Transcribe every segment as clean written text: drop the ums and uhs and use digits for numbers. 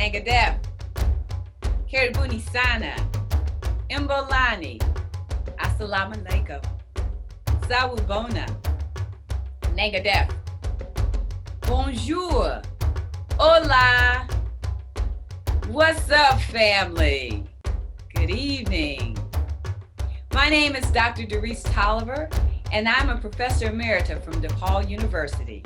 Negadev, Karibuni Sana, Imbolani, Assalamu Alaikum, Zawubona, Negadev, Bonjour, Hola, what's up, family? Good evening. My name is Dr. Doris Tolliver, and I'm a professor emerita from DePaul University.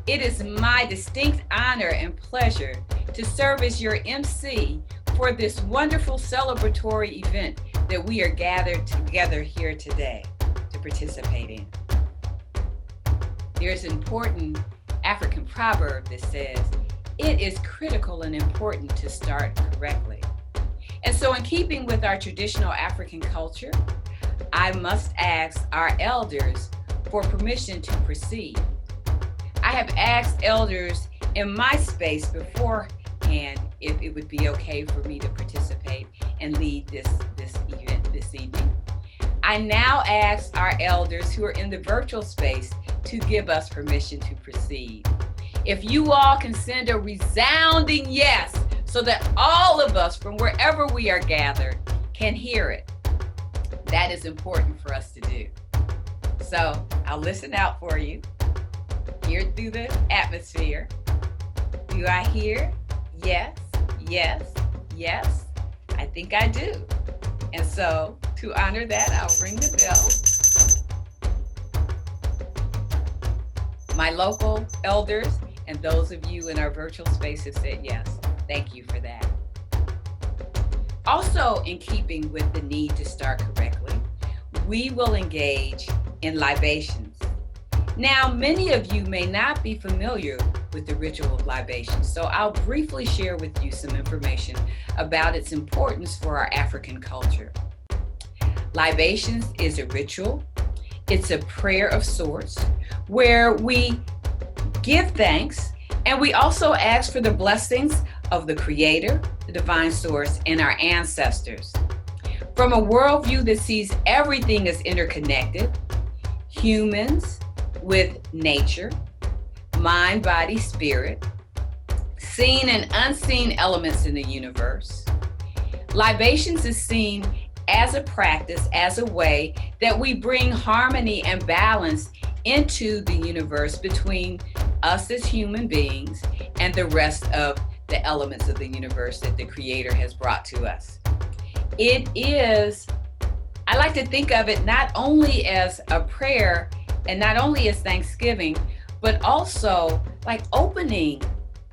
It is my distinct honor and pleasure to serve as your MC for this wonderful celebratory event that we are gathered together here today to participate in. There's an important African proverb that says, it is critical and important to start correctly. And so in keeping with our traditional African culture, I must ask our elders for permission to proceed. I have asked elders in my space beforehand if it would be okay for me to participate and lead this event this evening. I now ask our elders who are in the virtual space to give us permission to proceed. If you all can send a resounding yes so that all of us from wherever we are gathered can hear it, that is important for us to do. So I'll listen out for you, hear it through the atmosphere. Do I hear? Yes, yes, yes. I think I do. And so to honor that, I'll ring the bell. My local elders and those of you in our virtual space have said yes. Thank you for that. Also, in keeping with the need to start correctly, we will engage in libations. Now, many of you may not be familiar with the ritual of libations, so I'll briefly share with you some information about its importance for our African culture. Libations is a ritual. It's a prayer of sorts where we give thanks and we also ask for the blessings of the Creator, the divine source, and our ancestors. From a worldview that sees everything as interconnected, humans with nature, mind, body, spirit, seen and unseen elements in the universe, libations is seen as a practice, as a way that we bring harmony and balance into the universe between us as human beings and the rest of the elements of the universe that the Creator has brought to us. It is, I like to think of it not only as a prayer and not only as thanksgiving, but also like opening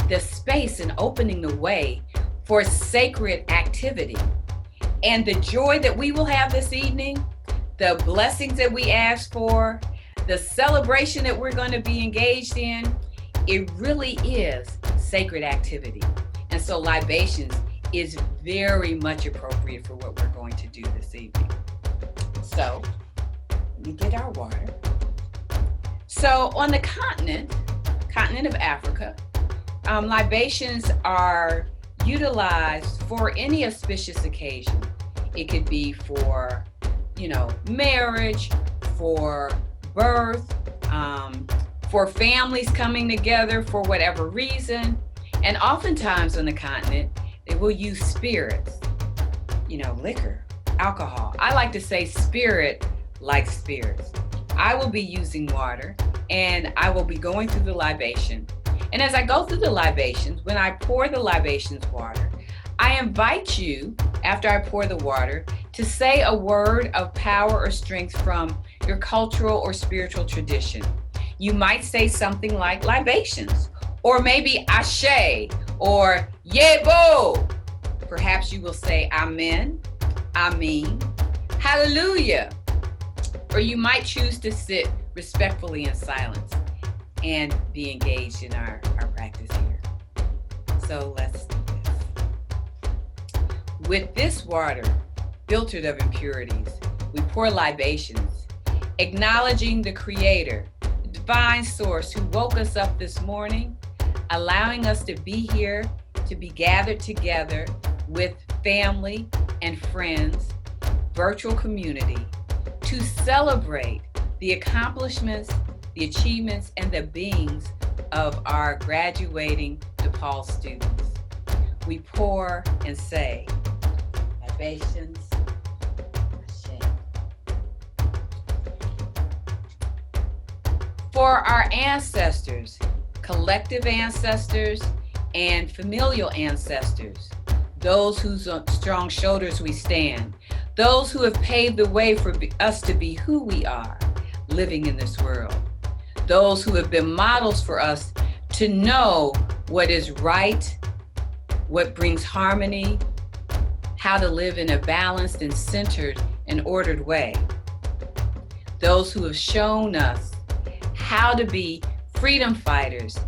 the space and opening the way for sacred activity. And the joy that we will have this evening, the blessings that we ask for, the celebration that we're going to be engaged in, it really is sacred activity. And so libations is very much appropriate for what we're going to do this evening. So let me get our water. So on the continent of Africa, libations are utilized for any auspicious occasion. It could be for, marriage, for birth, for families coming together for whatever reason. And oftentimes on the continent, they will use spirits, liquor, alcohol. I like to say spirit like spirits. I will be using water and I will be going through the libation. And as I go through the libations, when I pour the libations water, I invite you, after I pour the water, to say a word of power or strength from your cultural or spiritual tradition. You might say something like libations, or maybe ashe, or yebo. Perhaps you will say amen, amen, hallelujah. Or you might choose to sit respectfully in silence and be engaged in our practice here. So let's do this. With this water, filtered of impurities, we pour libations, acknowledging the Creator, the divine source who woke us up this morning, allowing us to be here, to be gathered together with family and friends, virtual community, to celebrate the accomplishments, the achievements, and the beings of our graduating DePaul students. we pour and say, libations, Ashe. For our ancestors, collective ancestors and familial ancestors, those whose strong shoulders we stand, those who have paved the way for us to be who we are living in this world, those who have been models for us to know what is right, what brings harmony, how to live in a balanced and centered and ordered way. Those who have shown us how to be freedom fighters,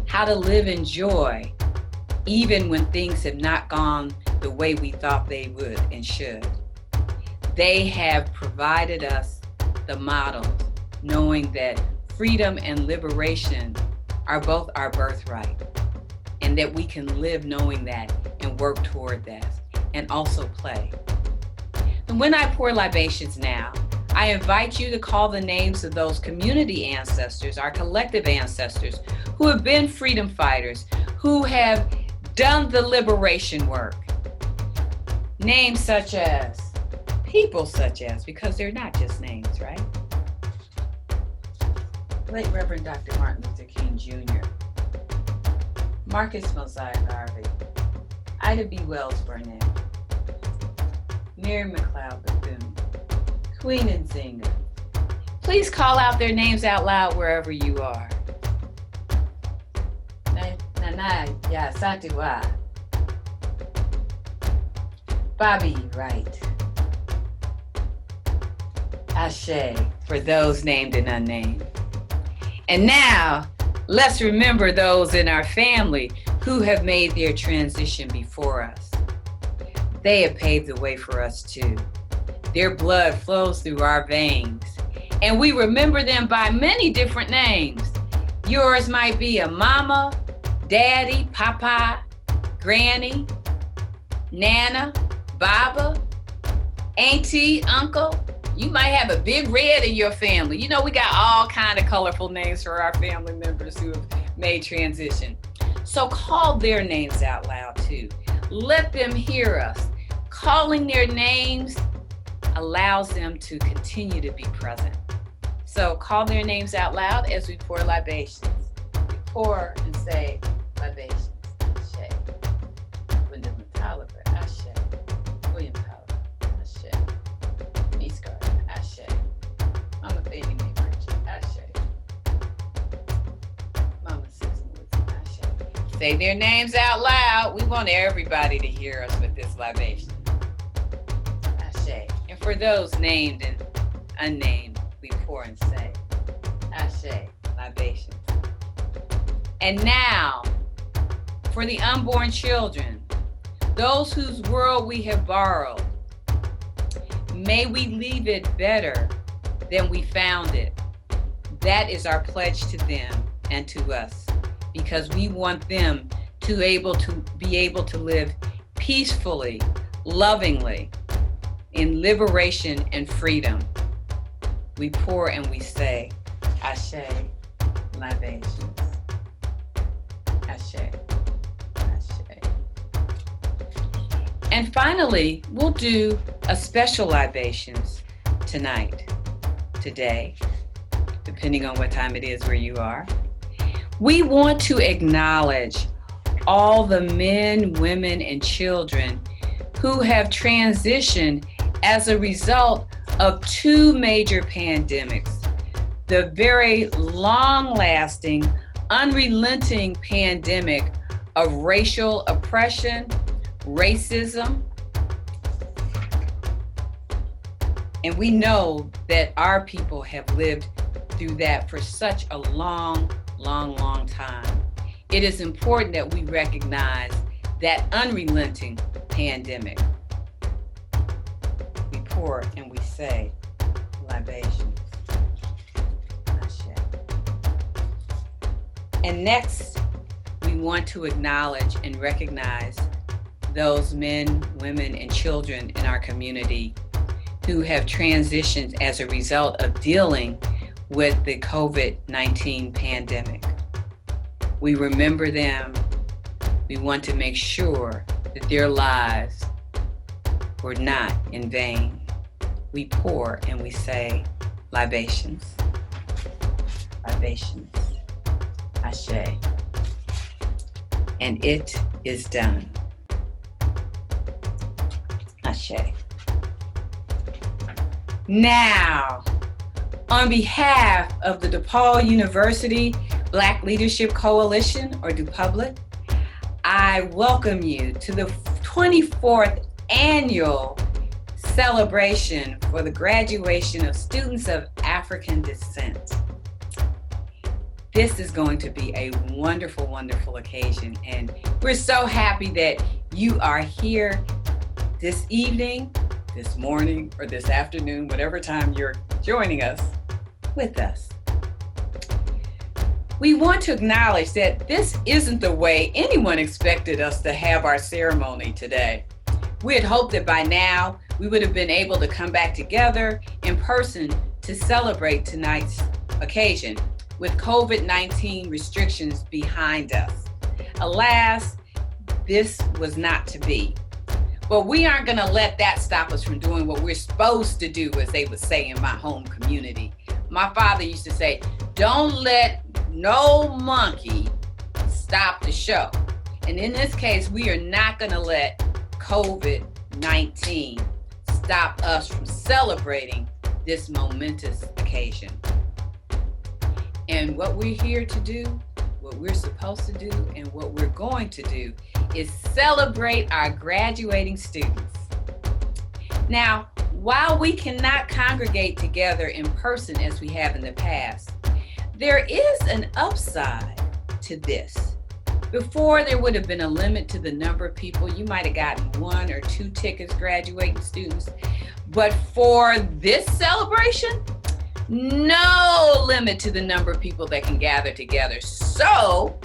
how to live in joy, even when things have not gone the way we thought they would and should. They have provided us the models, knowing that freedom and liberation are both our birthright, and that we can live knowing that and work toward that, and also play. And when I pour libations now, I invite you to call the names of those community ancestors, our collective ancestors, who have been freedom fighters, who have done the liberation work. Names such as, people such as, because they're not just names, right? Late Reverend Dr. Martin Luther King Jr., Marcus Mosiah Garvey, Ida B. Wells Burnett, Mary McLeod Bethune, Queen Nzinga. Please call out their names out loud wherever you are. Nana Ya Santiwa, Bobby Wright, Ashe for those named and unnamed. And now, let's remember those in our family who have made their transition before us. They have paved the way for us too. Their blood flows through our veins, and we remember them by many different names. Yours might be a mama, daddy, papa, granny, nana, baba, auntie, uncle. You might have a big red in your family. You know, we got all kind of colorful names for our family members who have made transition. So call their names out loud too. Let them hear us. Calling their names allows them to continue to be present. So call their names out loud as we pour libations. We pour and say libations. Ashe. Wyndham Tolliver, Ashe. William Powell, Ashe. Denise Gardner, Ashe. Mama Baby Mae Pritchard, Ashe. Mama Susan Woodson, Ashe. Say their names out loud. We want everybody to hear us with this libation. Ashe. And for those named and unnamed, we pour and say, Ashe, libations. And now, for the unborn children, those whose world we have borrowed, may we leave it better than we found it. That is our pledge to them and to us, because we want them to be able to live peacefully, lovingly, in liberation and freedom. We pour and we say, Ashe, libations. Ashe, Ashe. And finally, we'll do a special libations today, depending on what time it is where you are. We want to acknowledge all the men, women, and children who have transitioned as a result of two major pandemics. The very long-lasting, unrelenting pandemic of racial oppression, racism. And we know that our people have lived through that for such a long time. It is important that we recognize that unrelenting pandemic. We pour and we say, libations. Ashe. And next, we want to acknowledge and recognize those men, women, and children in our community who have transitioned as a result of dealing with the COVID-19 pandemic. We remember them. We want to make sure that their lives were not in vain. We pour and we say, libations, libations, ashe. And it is done. Ashe. Now, on behalf of the DePaul University Black Leadership Coalition, or DPUBLC, I welcome you to the 24th annual celebration for the graduation of students of African descent. This is going to be a wonderful, wonderful occasion, and we're so happy that you are here this evening, this morning, or this afternoon, whatever time you're joining us, with us. We want to acknowledge that this isn't the way anyone expected us to have our ceremony today. We had hoped that by now we would have been able to come back together in person to celebrate tonight's occasion with COVID-19 restrictions behind us. Alas, this was not to be. But we aren't going to let that stop us from doing what we're supposed to do, as they would say in my home community. My father used to say, don't let no monkey stop the show. And in this case, we are not going to let COVID-19 stop us from celebrating this momentous occasion. And what we're here to do, what we're supposed to do, and what we're going to do is celebrate our graduating students. Now, while we cannot congregate together in person as we have in the past, there is an upside to this. Before, there would have been a limit to the number of people. You might have gotten 1 or 2 tickets, graduating students. But for this celebration, no limit to the number of people that can gather together. So,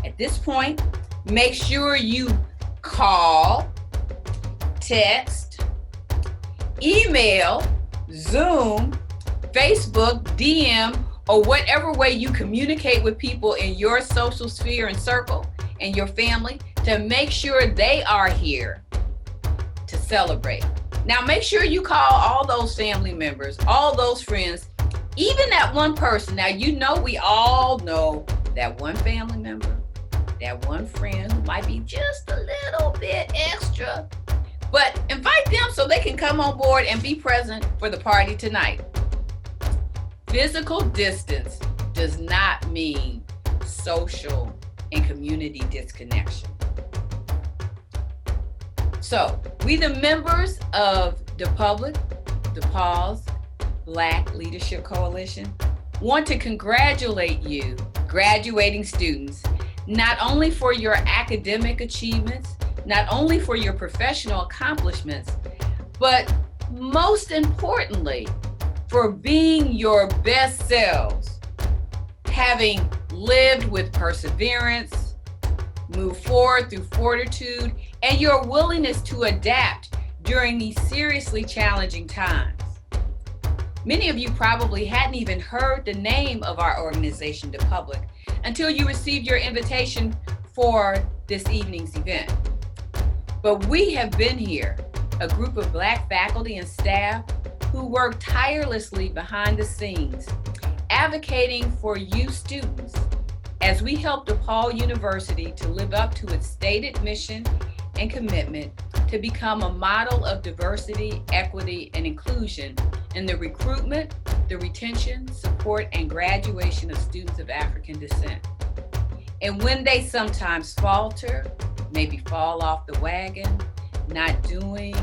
at this point, make sure you call, text, email, Zoom, Facebook, DM, or whatever way you communicate with people in your social sphere and circle and your family to make sure they are here to celebrate. Now, make sure you call all those family members, all those friends, even that one person. Now, you know, we all know that one family member, that one friend who might be just a little bit extra, but invite them so they can come on board and be present for the party tonight. Physical distance does not mean social and community disconnection. So, we the members of DPUBLC, Black Leadership Coalition, want to congratulate you, graduating students, not only for your academic achievements, not only for your professional accomplishments, but most importantly, for being your best selves, having lived with perseverance, move forward through fortitude, and your willingness to adapt during these seriously challenging times. Many of you probably hadn't even heard the name of our organization, DPUBLC, until you received your invitation for this evening's event. But we have been here, a group of Black faculty and staff who work tirelessly behind the scenes, advocating for you students as we help DePaul University to live up to its stated mission and commitment to become a model of diversity, equity, and inclusion in the recruitment, the retention, support, and graduation of students of African descent. And when they sometimes falter, maybe fall off the wagon, not doing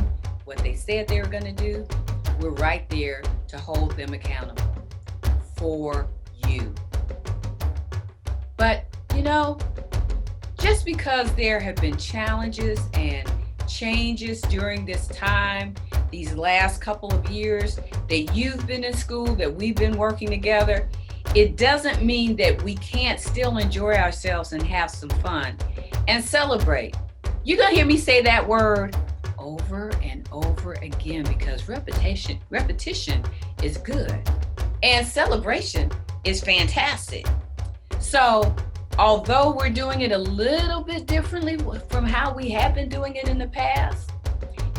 what they said they were going to do, we're right there to hold them accountable for you. But, you know, just because there have been challenges and changes during this time, these last couple of years, that you've been in school, that we've been working together, it doesn't mean that we can't still enjoy ourselves and have some fun and celebrate. You're going to hear me say that word over and over again because repetition is good and celebration is fantastic. So Although we're doing it a little bit differently from how we have been doing it in the past,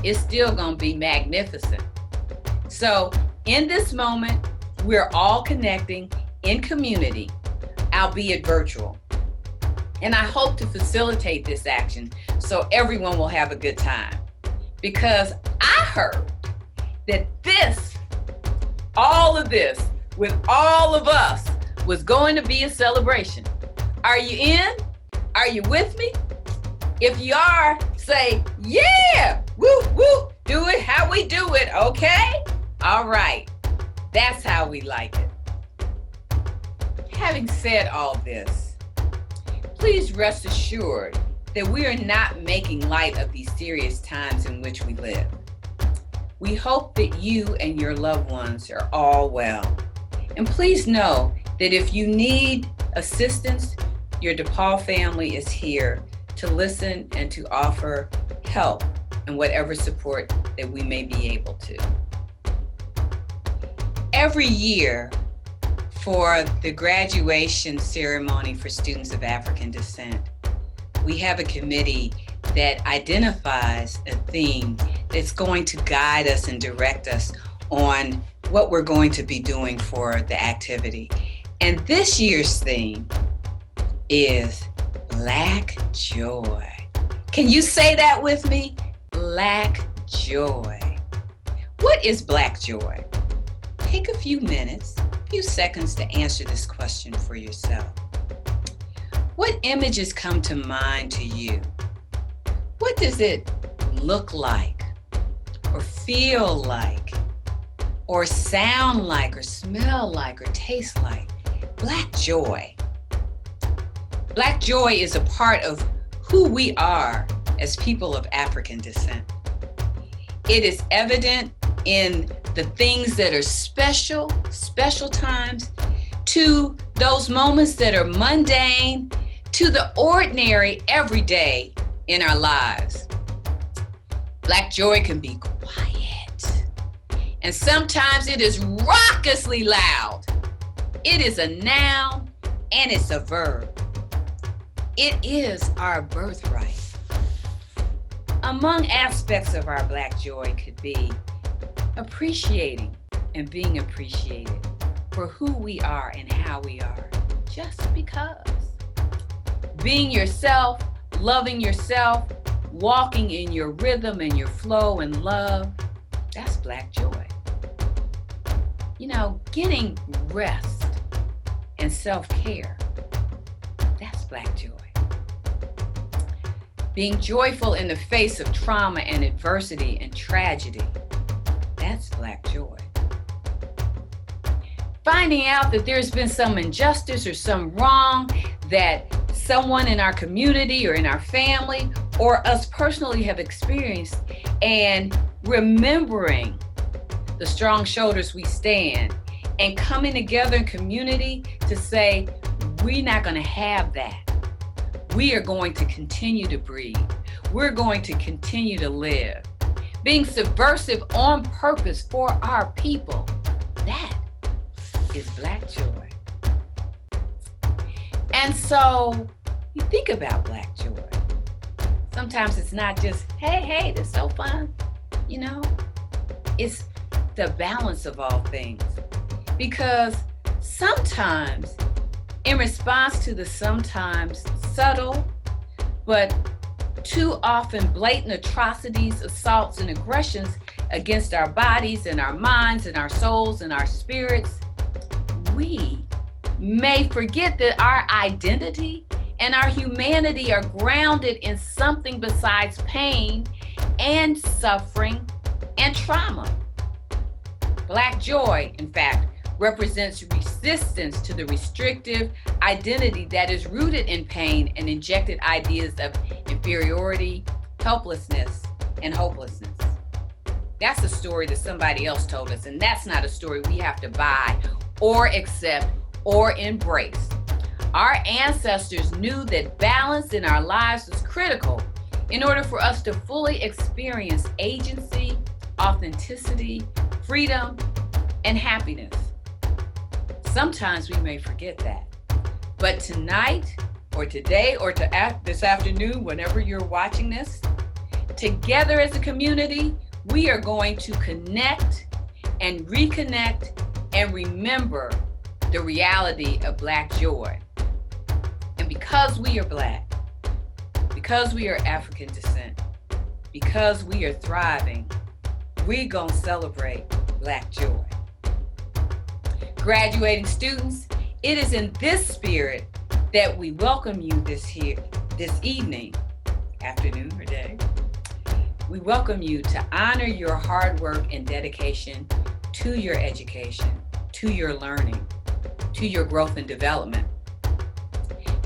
it's still going to be magnificent. So in this moment, we're all connecting in community, albeit virtual. And I hope to facilitate this action so everyone will have a good time. Because I heard that all of this, with all of us, was going to be a celebration. Are you in? Are you with me? If you are, say, yeah, woo, woo, do it how we do it, okay? All right, that's how we like it. Having said all this, please rest assured that we are not making light of these serious times in which we live. We hope that you and your loved ones are all well. And please know that if you need assistance, your DePaul family is here to listen and to offer help and whatever support that we may be able to. Every year for the graduation ceremony for students of African descent, we have a committee that identifies a theme that's going to guide us and direct us on what we're going to be doing for the activity. And this year's theme is Black Joy. Can you say that with me? Black Joy. What is Black Joy? Take a few minutes, a few seconds to answer this question for yourself. What images come to mind to you? What does it look like, or feel like, or sound like, or smell like, or taste like? Black joy. Black joy is a part of who we are as people of African descent. It is evident in the things that are special times, to those moments that are mundane, to the ordinary everyday in our lives. Black joy can be quiet, and sometimes it is raucously loud. It is a noun and it's a verb. It is our birthright. Among aspects of our Black joy could be appreciating and being appreciated for who we are and how we are, just because. Being yourself, loving yourself, walking in your rhythm and your flow and love, that's Black joy. You know, getting rest and self-care, that's Black joy. Being joyful in the face of trauma and adversity and tragedy, that's Black joy. Finding out that there's been some injustice or some wrong that someone in our community or in our family or us personally have experienced, and remembering the strong shoulders we stand and coming together in community to say, we're not going to have that. We are going to continue to breathe. We're going to continue to live. Being subversive on purpose for our people, that is Black joy. And so you think about Black joy. Sometimes it's not just, hey, that's so fun. You know, it's the balance of all things. Because sometimes, in response to the sometimes subtle, but too often blatant atrocities, assaults, and aggressions against our bodies and our minds and our souls and our spirits, we may forget that our identity and our humanity are grounded in something besides pain and suffering and trauma. Black joy, in fact, represents resistance to the restrictive identity that is rooted in pain and injected ideas of inferiority, helplessness, and hopelessness. That's a story that somebody else told us, and that's not a story we have to buy or accept or embrace. Our ancestors knew that balance in our lives was critical in order for us to fully experience agency, authenticity, freedom, and happiness. Sometimes we may forget that. But tonight, or today, or this afternoon, whenever you're watching this. Together as a community, we are going to connect and reconnect and remember the reality of Black joy. And because we are Black, because we are African descent, because we are thriving, we gonna celebrate Black joy. Graduating students, it is in this spirit that we welcome you this evening, afternoon or day. We welcome you to honor your hard work and dedication to your education, to your learning, to your growth and development.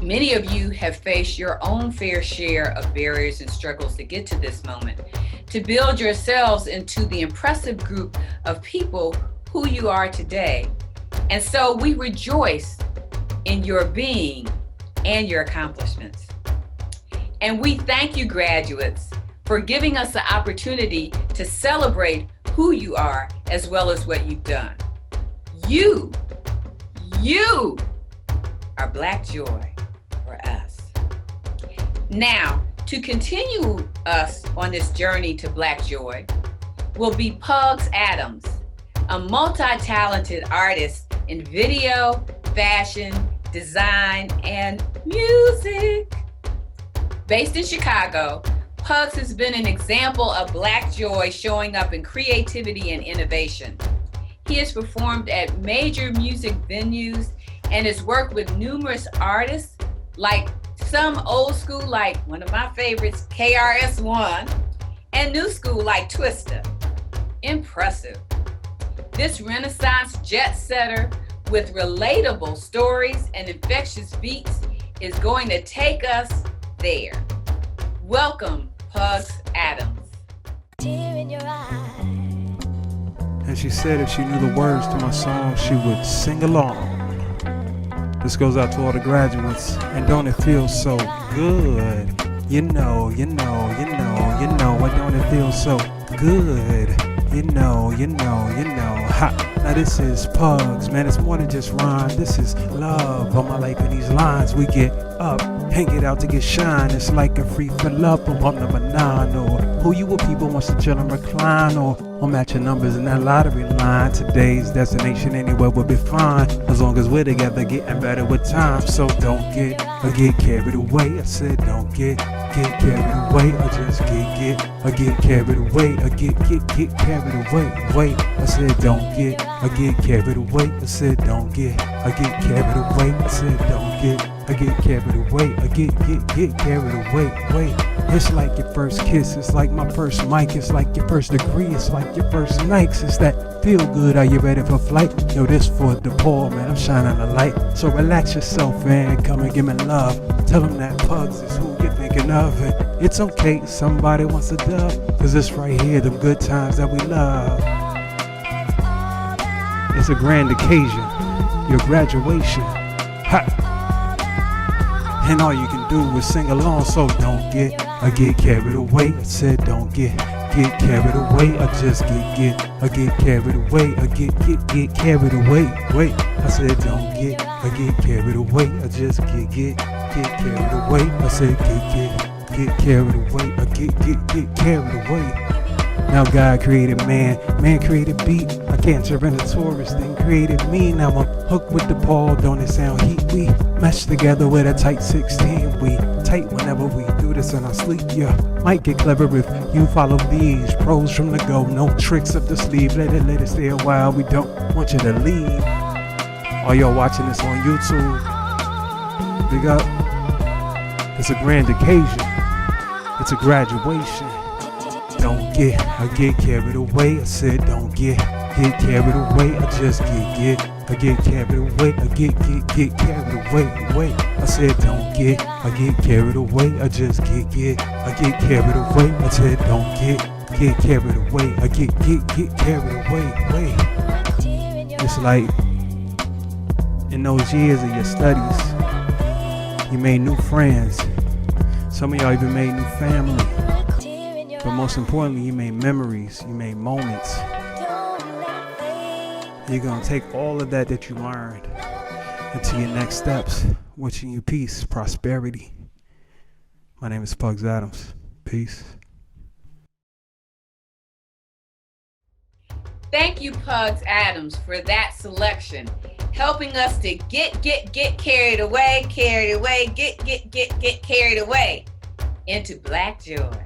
Many of you have faced your own fair share of barriers and struggles to get to this moment, to build yourselves into the impressive group of people who you are today. And so we rejoice in your being and your accomplishments. And we thank you, graduates, for giving us the opportunity to celebrate who you are as well as what you've done. You are Black joy for us. Now, to continue us on this journey to Black joy will be Pugs Adams, a multi-talented artist in video, fashion, design, and music. Based in Chicago, Pugs has been an example of Black joy showing up in creativity and innovation. He has performed at major music venues and has worked with numerous artists, like some old school, like one of my favorites, KRS-One, and new school like Twista. Impressive. This Renaissance jet setter with relatable stories and infectious beats is going to take us there. Welcome, Pugs Adams. Tear in your eye. And she said if she knew the words to my song, she would sing along. This goes out to all the graduates, and don't it feel so good? You know, why don't it feel so good? You know, ha. Now this is Pugs, man, it's more than just rhyme. This is love on my life in these lines. We get up, hang it out to get shine. It's like a free fill up of on number 9. Or who you with people wants to chill and recline. Or match your numbers in that lottery line. Today's destination anywhere will be fine, as long as we're together getting better with time. So don't get carried away. I said don't get carried away. I just get carried away. I get carried away. Wait, I said don't get carried away. I said don't get carried away. I said don't get carried away. I get carried away. Wait, it's like your first kiss. It's like my first mic. It's like your first degree. It's like your first nights. It's that feel good. Are you ready for flight? Yo, this for DePaul, man. I'm shining a light. So relax yourself and come and give me love. Tell them that Pugs is who you're thinking of. And it's okay, somebody wants a dub. Cause it's right here, them good times that we love. It's a grand occasion, your graduation. Ha! And all you can do is sing along, so don't get carried away. I said don't get carried away. I just get carried away. I get carried away. Wait, I said don't get carried away. I just get carried away. I said get carried away. I get carried away. Now God created man created beat. I can't turn a tourist, then created me. Now I'm hooked with DePaul, don't it sound heat? We mesh together with a tight 16. We tight whenever we do this in our sleep. Yeah, might get clever if you follow these pros from the go. No tricks up the sleeve, let it stay a while. We don't want you to leave. All y'all watching this on YouTube, big up. It's a grand occasion. It's a graduation. Don't get carried away. I said don't get carried away. I just get carried away. I get carried away. Wait, I said don't get carried away. I just get carried away. I said don't get carried away. I get carried away. Wait, it's like in those years of your studies, you made new friends. Some of y'all even made new family. But most importantly, you made memories, you made moments. You're gonna take all of that you learned into your next steps. Wishing you peace, prosperity. My name is Pugs Adams. Peace. Thank you, Pugs Adams, for that selection, helping us to get carried away, get carried away into Black joy.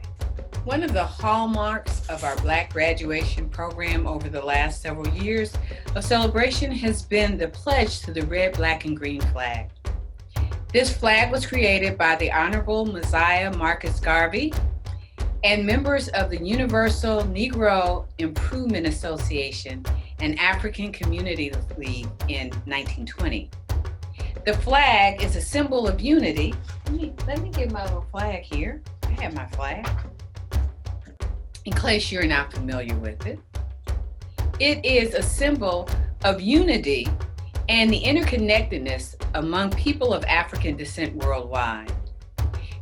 One of the hallmarks of our Black graduation program over the last several years of celebration has been the pledge to the red, black, and green flag. This flag was created by the Honorable Messiah Marcus Garvey and members of the Universal Negro Improvement Association and African Community League in 1920. The flag is a symbol of unity. Let me get my little flag here. I have my flag. In case you're not familiar with it. It is a symbol of unity and the interconnectedness among people of African descent worldwide.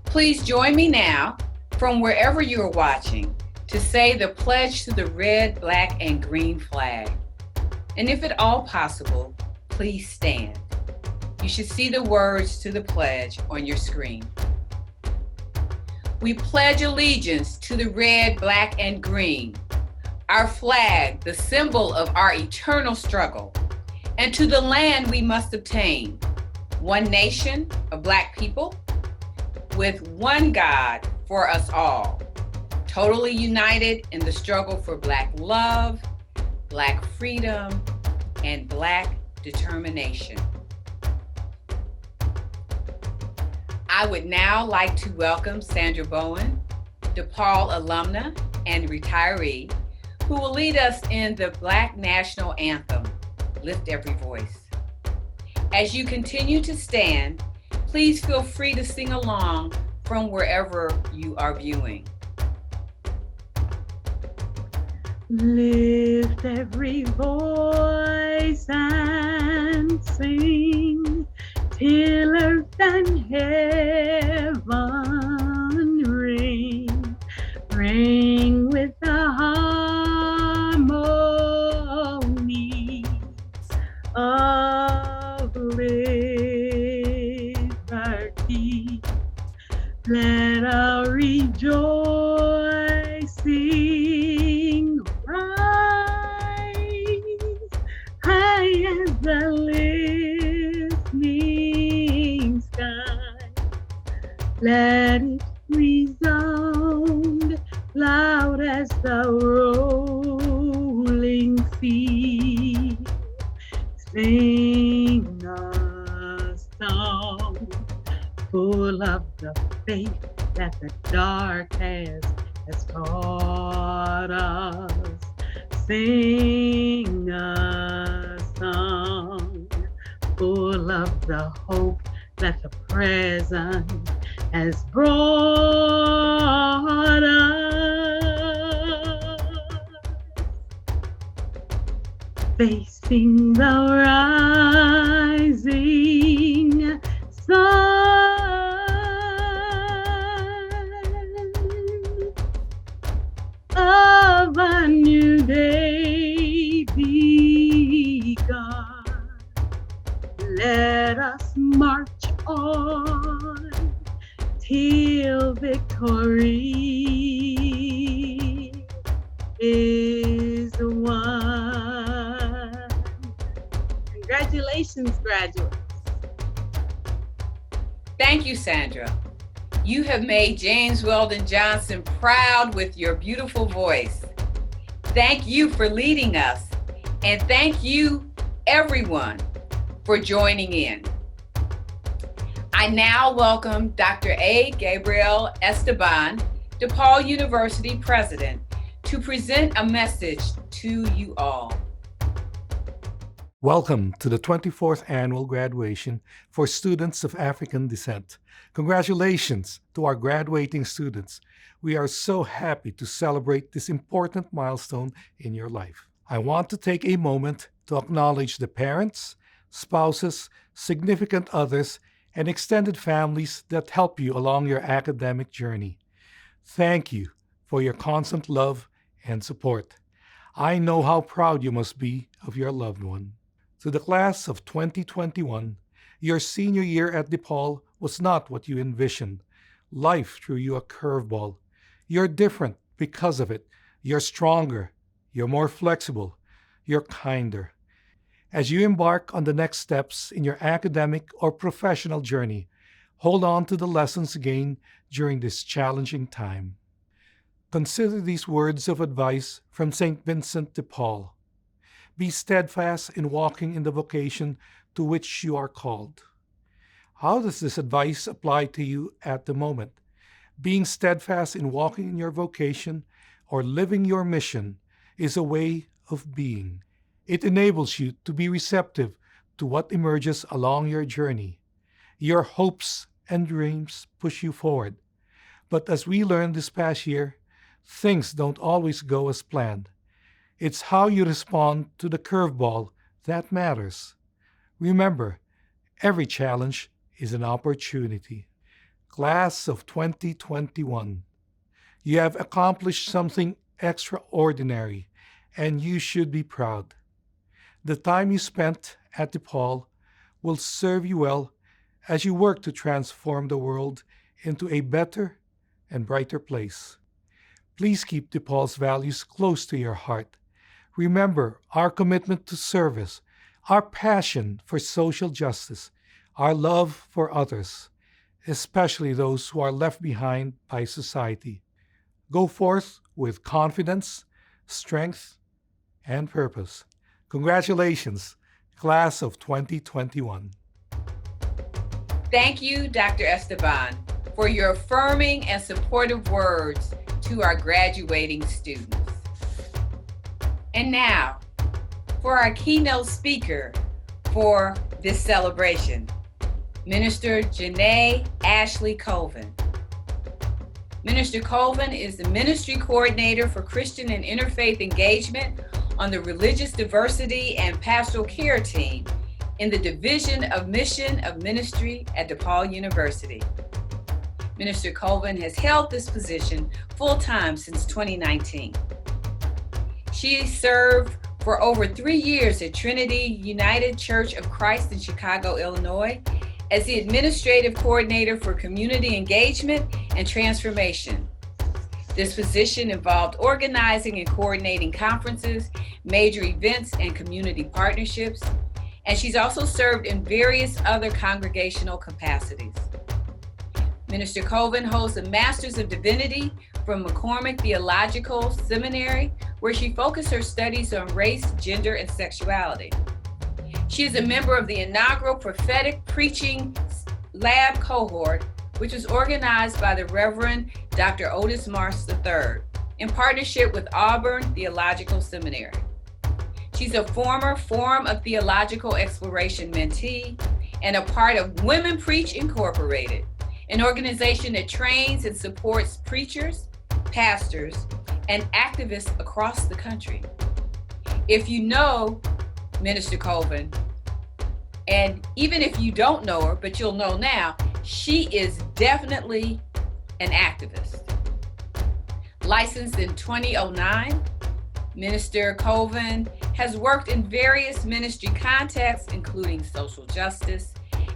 Please join me now from wherever you are watching to say the pledge to the red, black, and green flag. And if at all possible, please stand. You should see the words to the pledge on your screen. We pledge allegiance to the red, black, and green, our flag, the symbol of our eternal struggle, and to the land we must obtain, one nation of Black people with one God for us all, totally united in the struggle for Black love, Black freedom, and Black determination. I would now like to welcome Sandra Bowen, DePaul alumna and retiree, who will lead us in the Black National Anthem, Lift Every Voice. As you continue to stand, please feel free to sing along from wherever you are viewing. Lift every voice and sing till earth and heaven ring with the harmony of liberty. Let our rejoicing rise high as the listening sky. Let it resound loud as the rolling sea. Sing a song full of the faith that the dark has taught us. Sing a song full of the hope that the present has brought us. Facing the rising sun of a new day begun. Let us march on till victory is won. Congratulations, graduates. Thank you, Sandra. You have made James Weldon Johnson proud with your beautiful voice. Thank you for leading us, and thank you, everyone, for joining in. I now welcome Dr. A. Gabriel Esteban, DePaul University President, to present a message to you all. Welcome to the 24th Annual Graduation for Students of African Descent. Congratulations to our graduating students. We are so happy to celebrate this important milestone in your life. I want to take a moment to acknowledge the parents, spouses, significant others, and extended families that help you along your academic journey. Thank you for your constant love and support. I know how proud you must be of your loved one. To the class of 2021, Your senior year at DePaul was not what you envisioned. Life threw you a curveball. You're different because of it. You're stronger. You're more flexible. You're kinder. As you embark on the next steps in your academic or professional journey, hold on to the lessons gained during this challenging time. Consider these words of advice from St. Vincent de Paul. Be steadfast in walking in the vocation to which you are called. How does this advice apply to you at the moment? Being steadfast in walking in your vocation or living your mission is a way of being. It enables you to be receptive to what emerges along your journey. Your hopes and dreams push you forward. But as we learned this past year, things don't always go as planned. It's how you respond to the curveball that matters. Remember, every challenge is an opportunity. Class of 2021, you have accomplished something extraordinary, and you should be proud. The time you spent at DePaul will serve you well as you work to transform the world into a better and brighter place. Please keep DePaul's values close to your heart. Remember our commitment to service, our passion for social justice, our love for others, especially those who are left behind by society. Go forth with confidence, strength, and purpose. Congratulations, Class of 2021. Thank you, Dr. Esteban, for your affirming and supportive words to our graduating students. And now, for our keynote speaker for this celebration, Minister Janae Ashley Colvin. Minister Colvin is the Ministry Coordinator for Christian and Interfaith Engagement on the Religious Diversity and Pastoral Care Team in the Division of Mission of Ministry at DePaul University. Minister Colvin has held this position full-time since 2019. She served for over 3 years at Trinity United Church of Christ in Chicago, Illinois, as the Administrative Coordinator for Community Engagement and Transformation. This position involved organizing and coordinating conferences, major events, and community partnerships, and she's also served in various other congregational capacities. Minister Colvin holds a Master's of Divinity from McCormick Theological Seminary, where she focused her studies on race, gender, and sexuality. She is a member of the inaugural Prophetic Preaching Lab cohort, which was organized by the Reverend Dr. Otis Marsh III in partnership with Auburn Theological Seminary. She's a former Forum of Theological Exploration mentee and a part of Women Preach Incorporated, an organization that trains and supports preachers, pastors, and activists across the country. If you know Minister Colvin, and even if you don't know her, but you'll know now, she is definitely an activist. Licensed in 2009, Minister Colvin has worked in various ministry contexts, including social justice,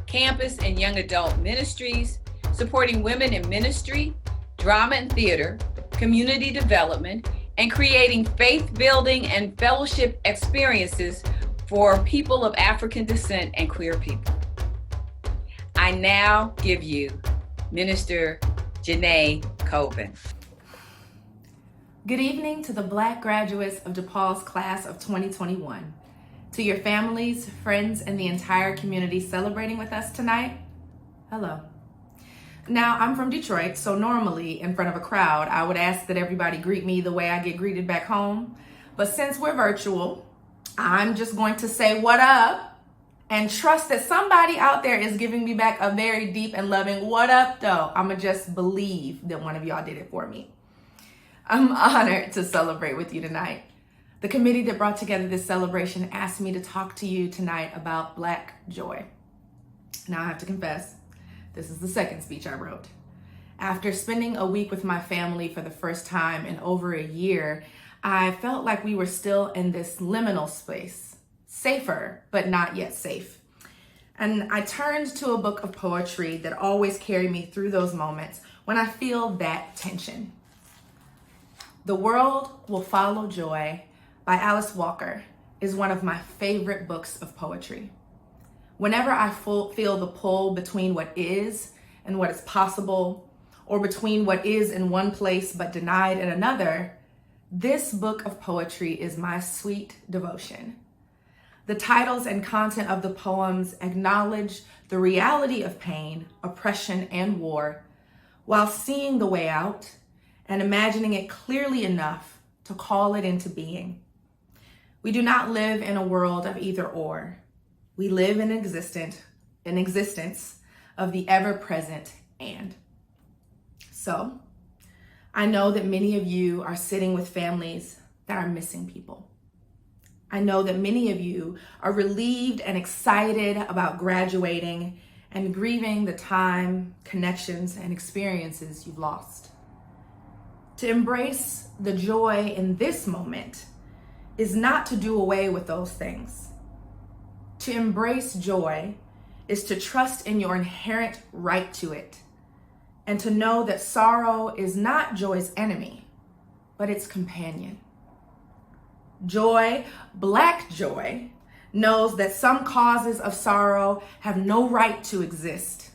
campus and young adult ministries, supporting women in ministry, drama and theater, community development, and creating faith-building and fellowship experiences for people of African descent and queer people. I now give you Minister Janae Colvin. Good evening to the Black graduates of DePaul's class of 2021. To your families, friends, and the entire community celebrating with us tonight, hello. Now, I'm from Detroit, so normally in front of a crowd, I would ask that everybody greet me the way I get greeted back home. But since we're virtual, I'm just going to say what up and trust that somebody out there is giving me back a very deep and loving what up though. I'ma just believe that one of y'all did it for me. I'm honored to celebrate with you tonight. The committee that brought together this celebration asked me to talk to you tonight about Black joy. Now I have to confess, this is the second speech I wrote. After spending a week with my family for the first time in over a year, I felt like we were still in this liminal space, safer, but not yet safe. And I turned to a book of poetry that always carried me through those moments when I feel that tension. The World Will Follow Joy by Alice Walker is one of my favorite books of poetry. Whenever I feel the pull between what is and what is possible, or between what is in one place but denied in another, this book of poetry is my sweet devotion. The titles and content of the poems acknowledge the reality of pain, oppression, and war, while seeing the way out and imagining it clearly enough to call it into being. We do not live in a world of either or. We live in existence of the ever-present and. So, I know that many of you are sitting with families that are missing people. I know that many of you are relieved and excited about graduating and grieving the time, connections, and experiences you've lost. To embrace the joy in this moment is not to do away with those things. To embrace joy is to trust in your inherent right to it, and to know that sorrow is not joy's enemy, but its companion. Joy, Black joy, knows that some causes of sorrow have no right to exist.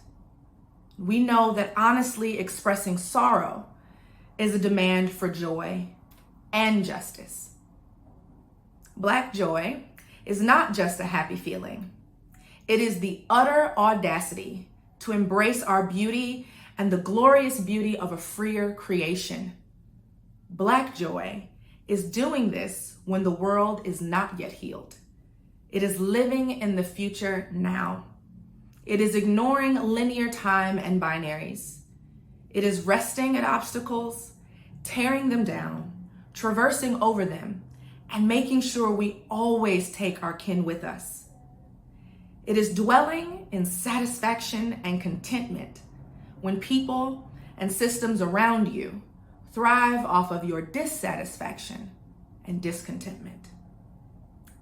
We know that honestly expressing sorrow is a demand for joy and justice. Black joy is not just a happy feeling. It is the utter audacity to embrace our beauty and the glorious beauty of a freer creation. Black joy is doing this when the world is not yet healed. It is living in the future now. It is ignoring linear time and binaries. It is resting at obstacles, tearing them down, traversing over them, and making sure we always take our kin with us. It is dwelling in satisfaction and contentment when people and systems around you thrive off of your dissatisfaction and discontentment.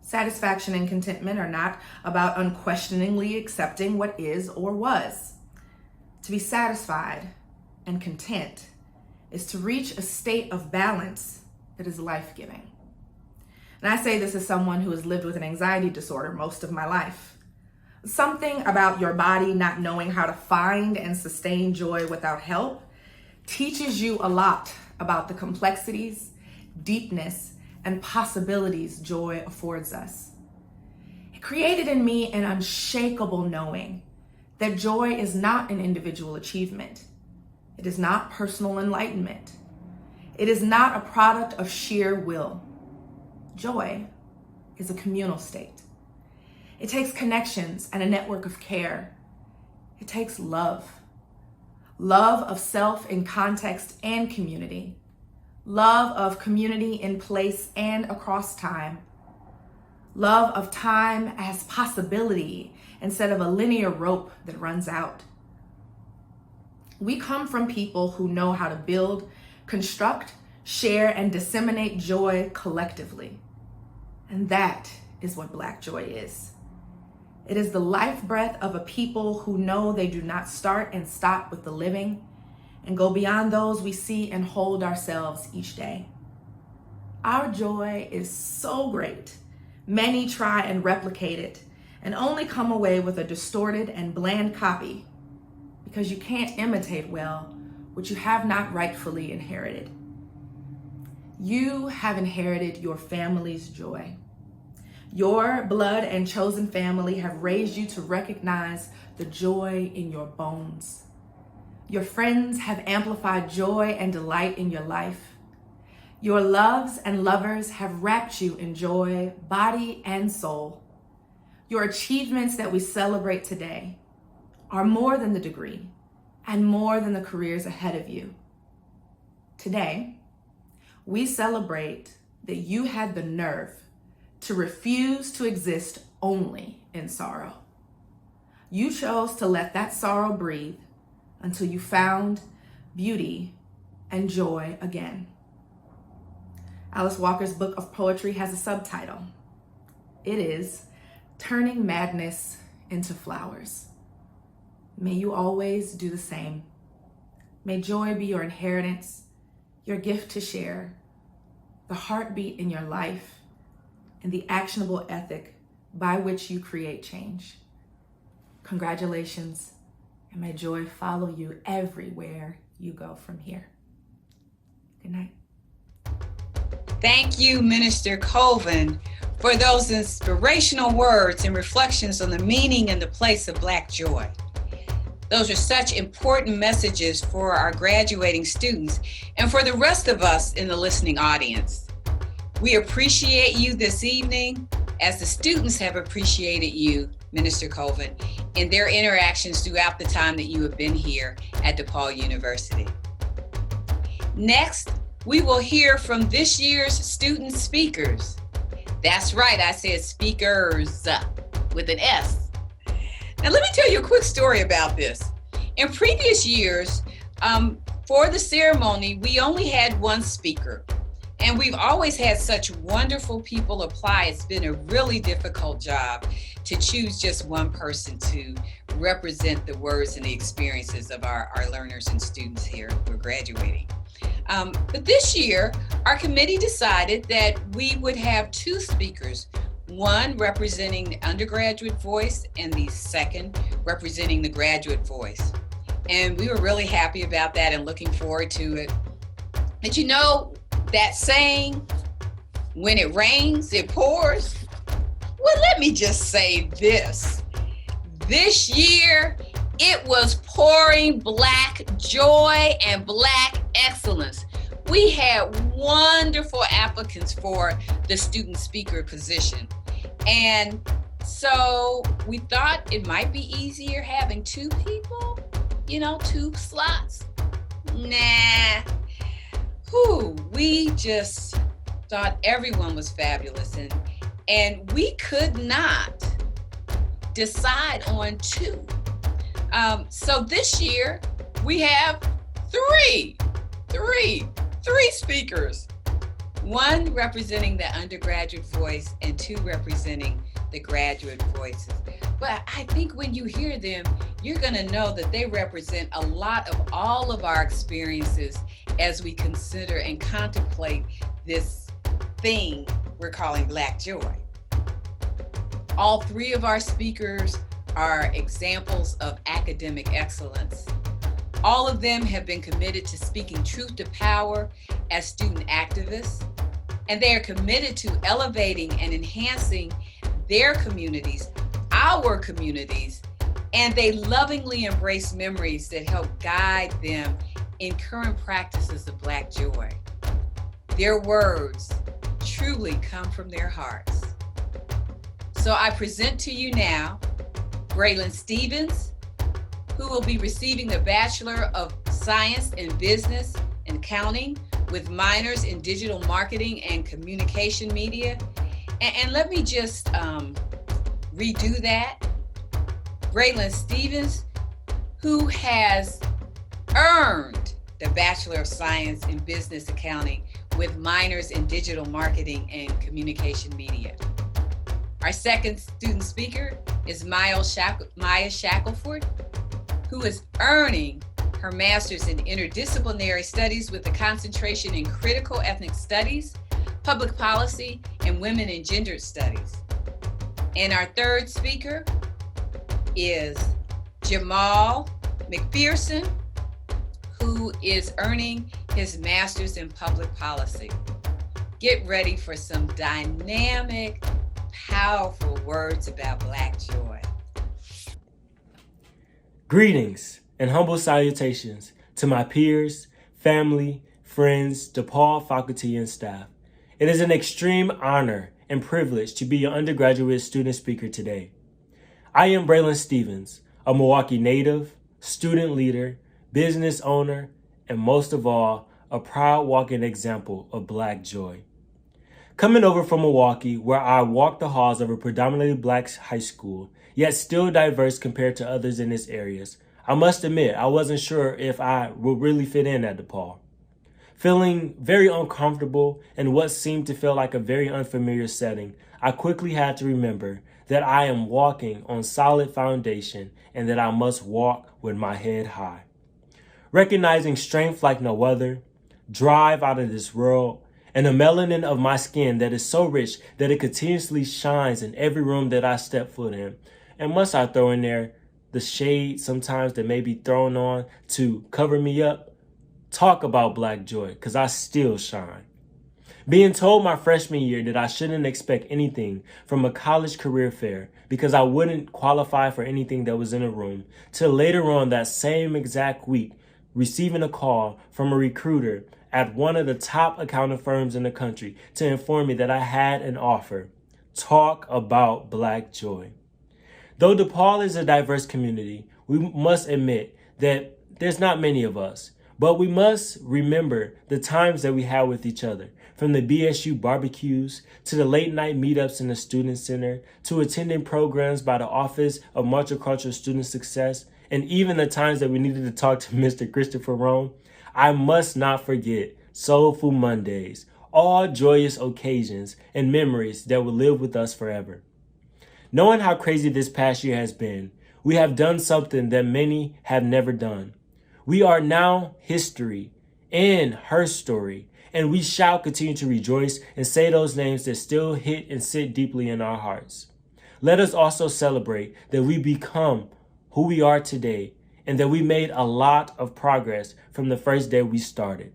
Satisfaction and contentment are not about unquestioningly accepting what is or was. To be satisfied and content is to reach a state of balance that is life-giving. And I say this as someone who has lived with an anxiety disorder most of my life. Something about your body not knowing how to find and sustain joy without help teaches you a lot about the complexities, deepness, and possibilities joy affords us. It created in me an unshakable knowing that joy is not an individual achievement. It is not personal enlightenment. It is not a product of sheer will. Joy is a communal state. It takes connections and a network of care. It takes love. Love of self in context and community. Love of community in place and across time. Love of time as possibility instead of a linear rope that runs out. We come from people who know how to build, construct, share, and disseminate joy collectively. And that is what Black joy is. It is the life breath of a people who know they do not start and stop with the living and go beyond those we see and hold ourselves each day. Our joy is so great. Many try and replicate it and only come away with a distorted and bland copy because you can't imitate well what you have not rightfully inherited. You have inherited your family's joy. Your blood and chosen family have raised you to recognize the joy in your bones. Your friends have amplified joy and delight in your life. Your loves and lovers have wrapped you in joy, body and soul. Your achievements that we celebrate today are more than the degree and more than the careers ahead of you. Today, we celebrate that you had the nerve to refuse to exist only in sorrow. You chose to let that sorrow breathe until you found beauty and joy again. Alice Walker's book of poetry has a subtitle. It is Turning Madness into flowers. May you always do the same. May joy be your inheritance, your gift to share, the heartbeat in your life, and the actionable ethic by which you create change. Congratulations, and may joy follow you everywhere you go from here. Good night. Thank you, Minister Colvin, for those inspirational words and reflections on the meaning and the place of Black joy. Those are such important messages for our graduating students and for the rest of us in the listening audience. We appreciate you this evening, as the students have appreciated you, Minister Colvin, in their interactions throughout the time that you have been here at DePaul University. Next, we will hear from this year's student speakers. That's right, I said speakers with an S. Now let me tell you a quick story about this. In previous years, for the ceremony, we only had one speaker, and we've always had such wonderful people apply. It's been a really difficult job to choose just one person to represent the words and the experiences of our learners and students here who are graduating. But this year, our committee decided that we would have two speakers, one representing the undergraduate voice and the second representing the graduate voice. And we were really happy about that and looking forward to it. But you know that saying, when it rains, it pours? Well, let me just say this. This year, it was pouring Black joy and Black excellence. We had wonderful applicants for the student speaker position. And so we thought it might be easier having two people, two slots. Nah. We just thought everyone was fabulous, and we could not decide on two. So this year we have three speakers, one representing the undergraduate voice and two representing the graduate voices. But I think when you hear them, you're gonna know that they represent a lot of all of our experiences as we consider and contemplate this thing we're calling Black joy. All three of our speakers are examples of academic excellence. All of them have been committed to speaking truth to power as student activists, and they are committed to elevating and enhancing their communities, our communities, and they lovingly embrace memories that help guide them in current practices of Black joy. Their words truly come from their hearts. So I present to you now Braylon Stevens, who will be receiving the Bachelor of Science in Business and Accounting with minors in Digital Marketing and Communication Media. And let me just redo that. Braylon Stevens, who has earned the Bachelor of Science in Business Accounting with minors in Digital Marketing and Communication Media. Our second student speaker is Maya Shackelford, who is earning her master's in interdisciplinary studies with a concentration in critical ethnic studies, public policy, and women and gender studies. And our third speaker is Jamal McPherson, who is earning his master's in public policy. Get ready for some dynamic, powerful words about Black joy. Greetings and humble salutations to my peers, family, friends, DePaul faculty and staff. It is an extreme honor and privilege to be your undergraduate student speaker today. I am Braylon Stevens, a Milwaukee native, student leader, business owner, and most of all, a proud walking example of Black joy. Coming over from Milwaukee, where I walked the halls of a predominantly Black high school, yet still diverse compared to others in its areas, I must admit I wasn't sure if I would really fit in at DePaul. Feeling very uncomfortable in what seemed to feel like a very unfamiliar setting, I quickly had to remember that I am walking on solid foundation and that I must walk with my head high. Recognizing strength like no other, drive out of this world, and the melanin of my skin that is so rich that it continuously shines in every room that I step foot in. And must I throw in there the shade sometimes that may be thrown on to cover me up? Talk about Black joy, because I still shine. Being told my freshman year that I shouldn't expect anything from a college career fair because I wouldn't qualify for anything that was in a room, till later on that same exact week, receiving a call from a recruiter at one of the top accounting firms in the country to inform me that I had an offer. Talk about Black joy. Though DePaul is a diverse community, we must admit that there's not many of us, but we must remember the times that we had with each other, from the BSU barbecues to the late night meetups in the Student Center to attending programs by the Office of Multicultural Student Success, and even the times that we needed to talk to Mr. Christopher Rome. I must not forget Soulful Mondays, all joyous occasions and memories that will live with us forever. Knowing how crazy this past year has been, we have done something that many have never done. We are now history in her story, and we shall continue to rejoice and say those names that still hit and sit deeply in our hearts. Let us also celebrate that we become who we are today and that we made a lot of progress from the first day we started.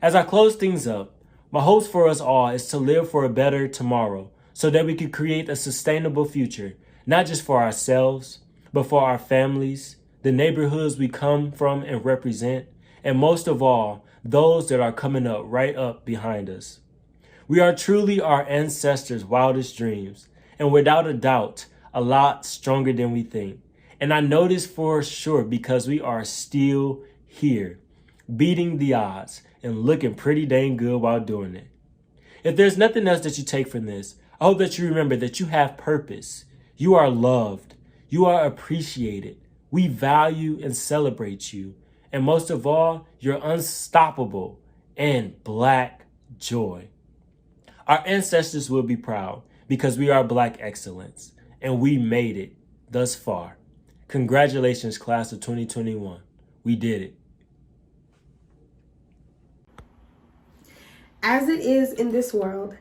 As I close things up, my hopes for us all is to live for a better tomorrow so that we can create a sustainable future, not just for ourselves, but for our families, the neighborhoods we come from and represent, and most of all, those that are coming up right up behind us. We are truly our ancestors' wildest dreams, and without a doubt, a lot stronger than we think. And I know this for sure because we are still here, beating the odds and looking pretty dang good while doing it. If there's nothing else that you take from this, I hope that you remember that you have purpose. You are loved. You are appreciated. We value and celebrate you. And most of all, you're unstoppable and Black joy. Our ancestors will be proud because we are Black excellence and we made it thus far. Congratulations, class of 2021. We did it. As it is in this world,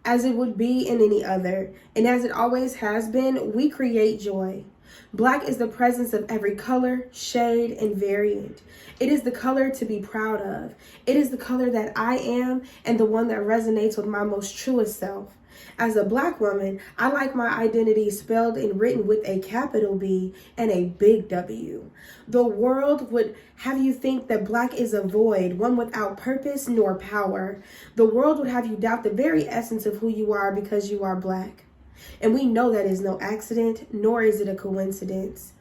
as it would be in any other, and as it always has been, we create joy. Black is the presence of every color, shade, and variant. It is the color to be proud of. It is the color that I am and the one that resonates with my most truest self. As a Black woman, I like my identity spelled and written with a capital B and a big W. The world would have you think that Black is a void, one without purpose nor power. The world would have you doubt the very essence of who you are because you are Black. And we know that is no accident, nor is it a coincidence.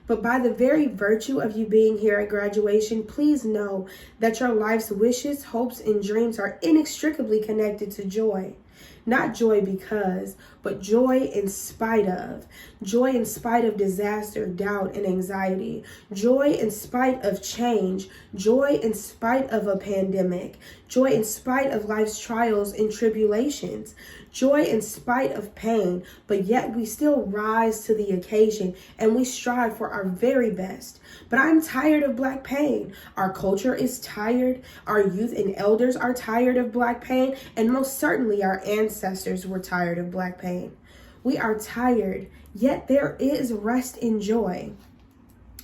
But by the very virtue of you being here at graduation, please know that your life's wishes, hopes, and dreams are inextricably connected to joy. Not joy because, but joy in spite of. Joy in spite of disaster, doubt, and anxiety. Joy in spite of change. Joy in spite of a pandemic. Joy in spite of life's trials and tribulations. Joy in spite of pain, but yet we still rise to the occasion and we strive for our very best. But I'm tired of Black pain. Our culture is tired. Our youth and elders are tired of Black pain. And most certainly our ancestors were tired of Black pain. We are tired, yet there is rest in joy.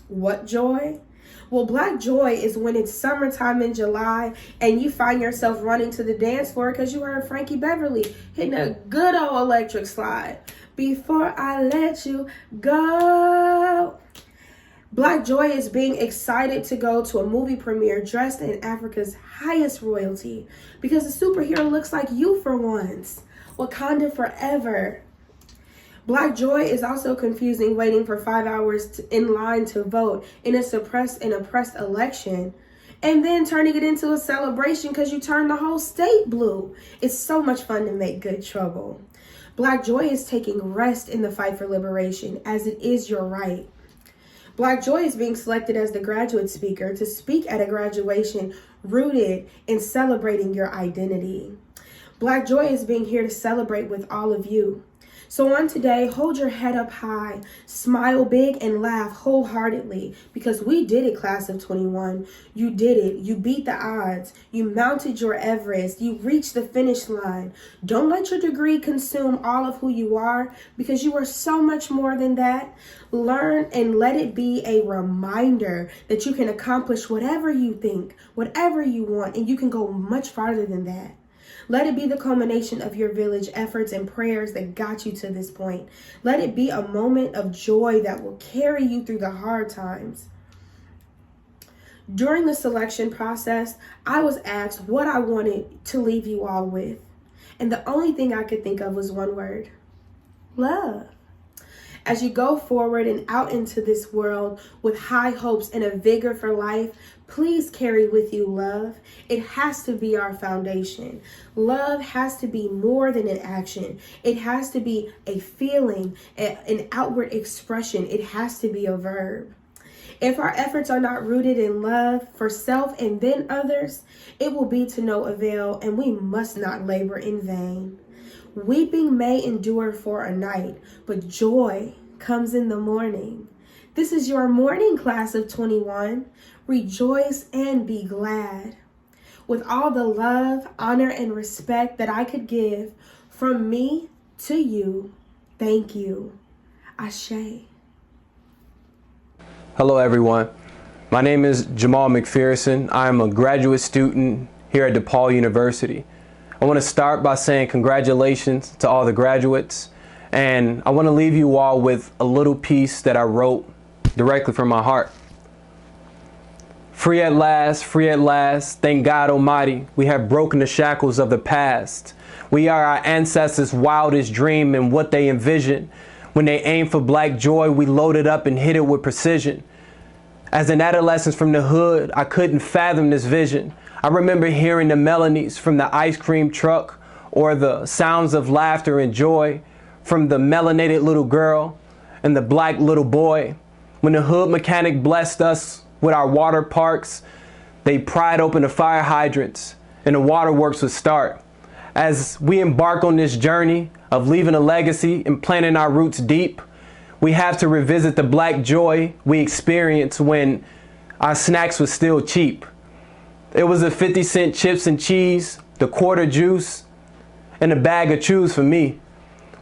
What joy? Well, Black joy is when it's summertime in July and you find yourself running to the dance floor because you heard Frankie Beverly hitting a good old electric slide. Before I let you go. Black joy is being excited to go to a movie premiere dressed in Africa's highest royalty because the superhero looks like you for once. Wakanda forever. Black joy is also confusing waiting for 5 hours in line to vote in a suppressed and oppressed election and then turning it into a celebration because you turned the whole state blue. It's so much fun to make good trouble. Black joy is taking rest in the fight for liberation as it is your right. Black joy is being selected as the graduate speaker to speak at a graduation rooted in celebrating your identity. Black Joy is being here to celebrate with all of you. So on today, hold your head up high, smile big, and laugh wholeheartedly, because we did it, class of 21. You did it. You beat the odds. You mounted your Everest. You reached the finish line. Don't let your degree consume all of who you are, because you are so much more than that. Learn and let it be a reminder that you can accomplish whatever you think, whatever you want, and you can go much farther than that. Let it be the culmination of your village efforts and prayers that got you to this point. Let it be a moment of joy that will carry you through the hard times. During the selection process, I was asked what I wanted to leave you all with. And the only thing I could think of was one word: love. As you go forward and out into this world with high hopes and a vigor for life, please carry with you love. It has to be our foundation. Love has to be more than an action. It has to be a feeling, an outward expression. It has to be a verb. If our efforts are not rooted in love for self and then others, it will be to no avail, and we must not labor in vain. Weeping may endure for a night, but joy comes in the morning. This is your morning, class of 21. Rejoice and be glad. With all the love, honor, and respect that I could give from me to you, thank you. Ashe. Hello, everyone. My name is Jamal McPherson. I am a graduate student here at DePaul University. I want to start by saying congratulations to all the graduates, and I want to leave you all with a little piece that I wrote directly from my heart. Free at last, thank God Almighty, we have broken the shackles of the past. We are our ancestors' wildest dream and what they envisioned. When they aimed for black joy, we loaded up and hit it with precision. As an adolescent from the hood, I couldn't fathom this vision. I remember hearing the melodies from the ice cream truck, or the sounds of laughter and joy from the melanated little girl and the black little boy. When the hood mechanic blessed us with our water parks, they pried open the fire hydrants and the waterworks would start. As we embark on this journey of leaving a legacy and planting our roots deep, we have to revisit the black joy we experienced when our snacks were still cheap. It was a 50-cent chips and cheese, the quarter juice, and a bag of chews for me.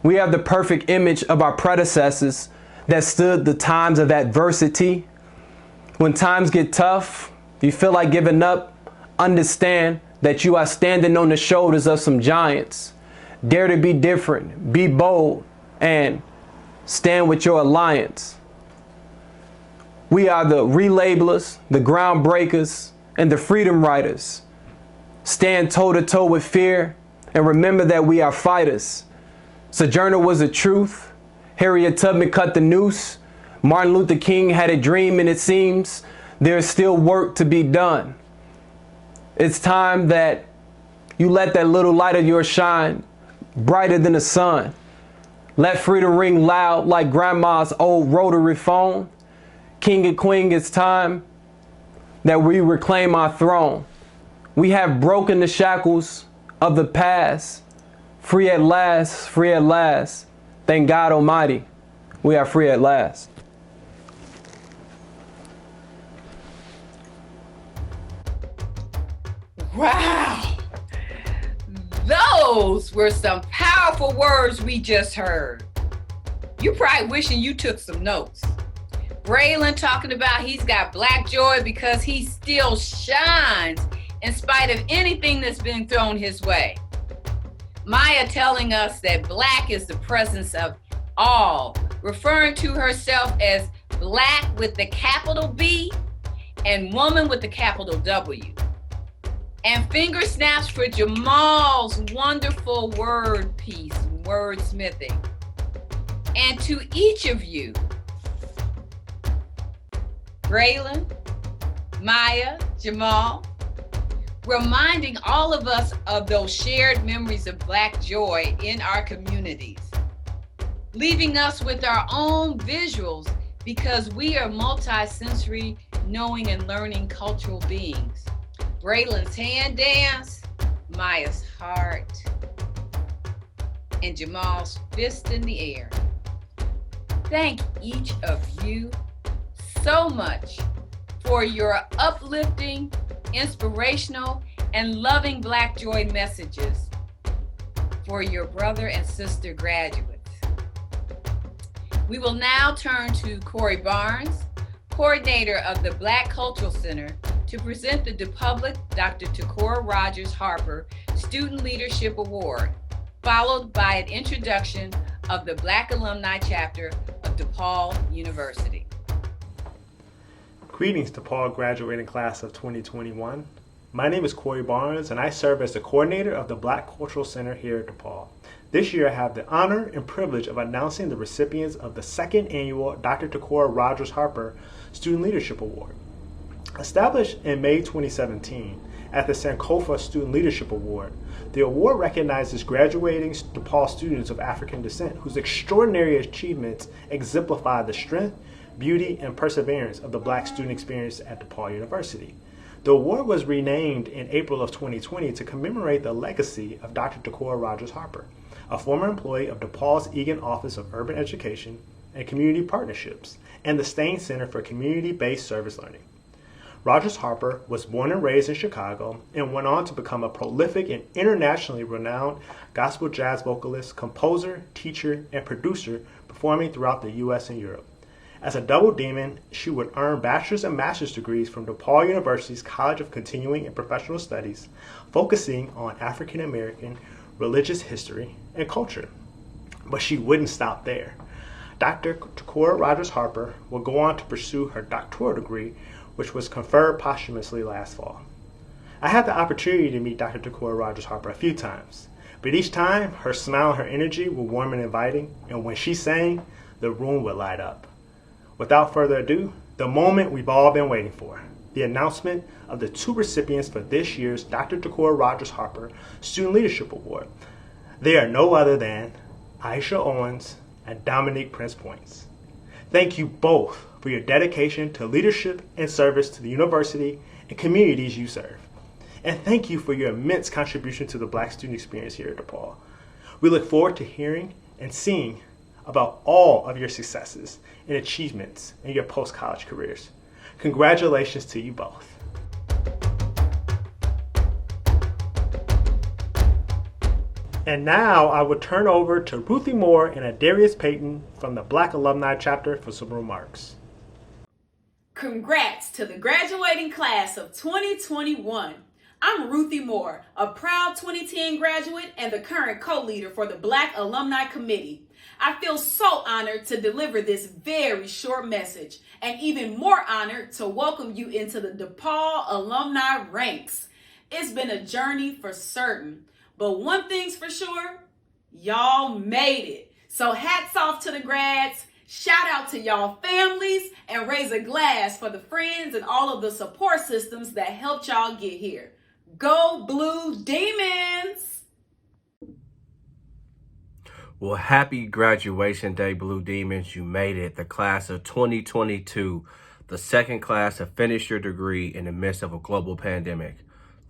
We have the perfect image of our predecessors that stood the times of adversity. When times get tough, you feel like giving up, understand that you are standing on the shoulders of some giants. Dare to be different, be bold, and stand with your alliance. We are the relabelers, the groundbreakers, and the freedom riders. Stand toe-to-toe with fear and remember that we are fighters. Sojourner was the truth. Harriet Tubman cut the noose. Martin Luther King had a dream, and it seems there's still work to be done. It's time that you let that little light of yours shine brighter than the sun. Let freedom ring loud like grandma's old rotary phone. King and queen, it's time that we reclaim our throne. We have broken the shackles of the past. Free at last, free at last. Thank God Almighty, we are free at last. Wow. Those were some powerful words we just heard. You're probably wishing you took some notes. Braylon talking about he's got black joy because he still shines in spite of anything that's been thrown his way. Maya telling us that black is the presence of all, referring to herself as black with the capital B and woman with the capital W. And finger snaps for Jamal's wonderful word piece, wordsmithing. And to each of you, Braylon, Maya, Jamal, reminding all of us of those shared memories of black joy in our communities, leaving us with our own visuals because we are multi-sensory, knowing and learning cultural beings. Braylon's hand dance, Maya's heart, and Jamal's fist in the air. Thank each of you so much for your uplifting, inspirational, and loving Black Joy messages for your brother and sister graduates. We will now turn to Corey Barnes, coordinator of the Black Cultural Center, to present the DPUBLC Dr. Takora Rogers Harper Student Leadership Award, followed by an introduction of the Black Alumni Chapter of DePaul University. Greetings, DePaul graduating class of 2021. My name is Corey Barnes, and I serve as the coordinator of the Black Cultural Center here at DePaul. This year, I have the honor and privilege of announcing the recipients of the second annual Dr. Takora Rogers Harper Student Leadership Award. Established in May 2017 at the Sankofa Student Leadership Award, the award recognizes graduating DePaul students of African descent whose extraordinary achievements exemplify the strength, beauty, and perseverance of the Black student experience at DePaul University. The award was renamed in April of 2020 to commemorate the legacy of Dr. Takora Rogers Harper, a former employee of DePaul's Egan Office of Urban Education and Community Partnerships and the Stain Center for Community-Based Service Learning. Rogers Harper was born and raised in Chicago and went on to become a prolific and internationally renowned gospel jazz vocalist, composer, teacher, and producer, performing throughout the U.S. and Europe. As a double demon, she would earn bachelor's and master's degrees from DePaul University's College of Continuing and Professional Studies, focusing on African American religious history and culture. But she wouldn't stop there. Dr. Takora Rogers Harper will go on to pursue her doctoral degree, which was conferred posthumously last fall. I had the opportunity to meet Dr. Takora Rogers Harper a few times, but each time her smile and her energy were warm and inviting, and when she sang, the room would light up. Without further ado, the moment we've all been waiting for, the announcement of the two recipients for this year's Dr. Takora Rogers Harper Student Leadership Award. They are no other than Aisha Owens and Dominique Prince Points. Thank you both for your dedication to leadership and service to the university and communities you serve. And thank you for your immense contribution to the Black student experience here at DePaul. We look forward to hearing and seeing about all of your successes and achievements in your post-college careers. Congratulations to you both. And now I will turn over to Ruthie Moore and Adarius Payton from the Black Alumni Chapter for some remarks. Congrats to the graduating class of 2021. I'm Ruthie Moore, a proud 2010 graduate and the current co-leader for the Black Alumni Committee. I feel so honored to deliver this very short message, and even more honored to welcome you into the DePaul alumni ranks. It's been a journey for certain, but one thing's for sure, y'all made it. So hats off to the grads, shout out to y'all families, and raise a glass for the friends and all of the support systems that helped y'all get here. Go Blue Demons! Well, happy graduation day, Blue Demons. You made it. The class of 2022, the second class to finish your degree in the midst of a global pandemic.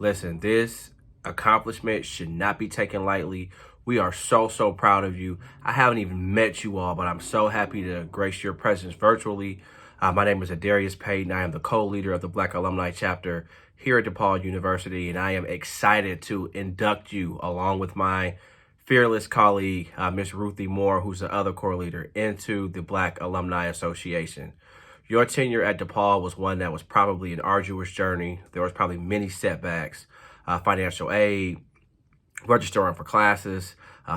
Listen, this accomplishment should not be taken lightly. We are so proud of you. I haven't even met you all, but I'm so happy to grace your presence virtually. My name is Adarius Payton. I am the co-leader of the Black Alumni Chapter here at DePaul University, and I am excited to induct you along with my fearless colleague, Miss Ruthie Moore, who's the other core leader, into the Black Alumni Association. Your tenure at DePaul was one that was probably an arduous journey. There was probably many setbacks, financial aid, registering for classes,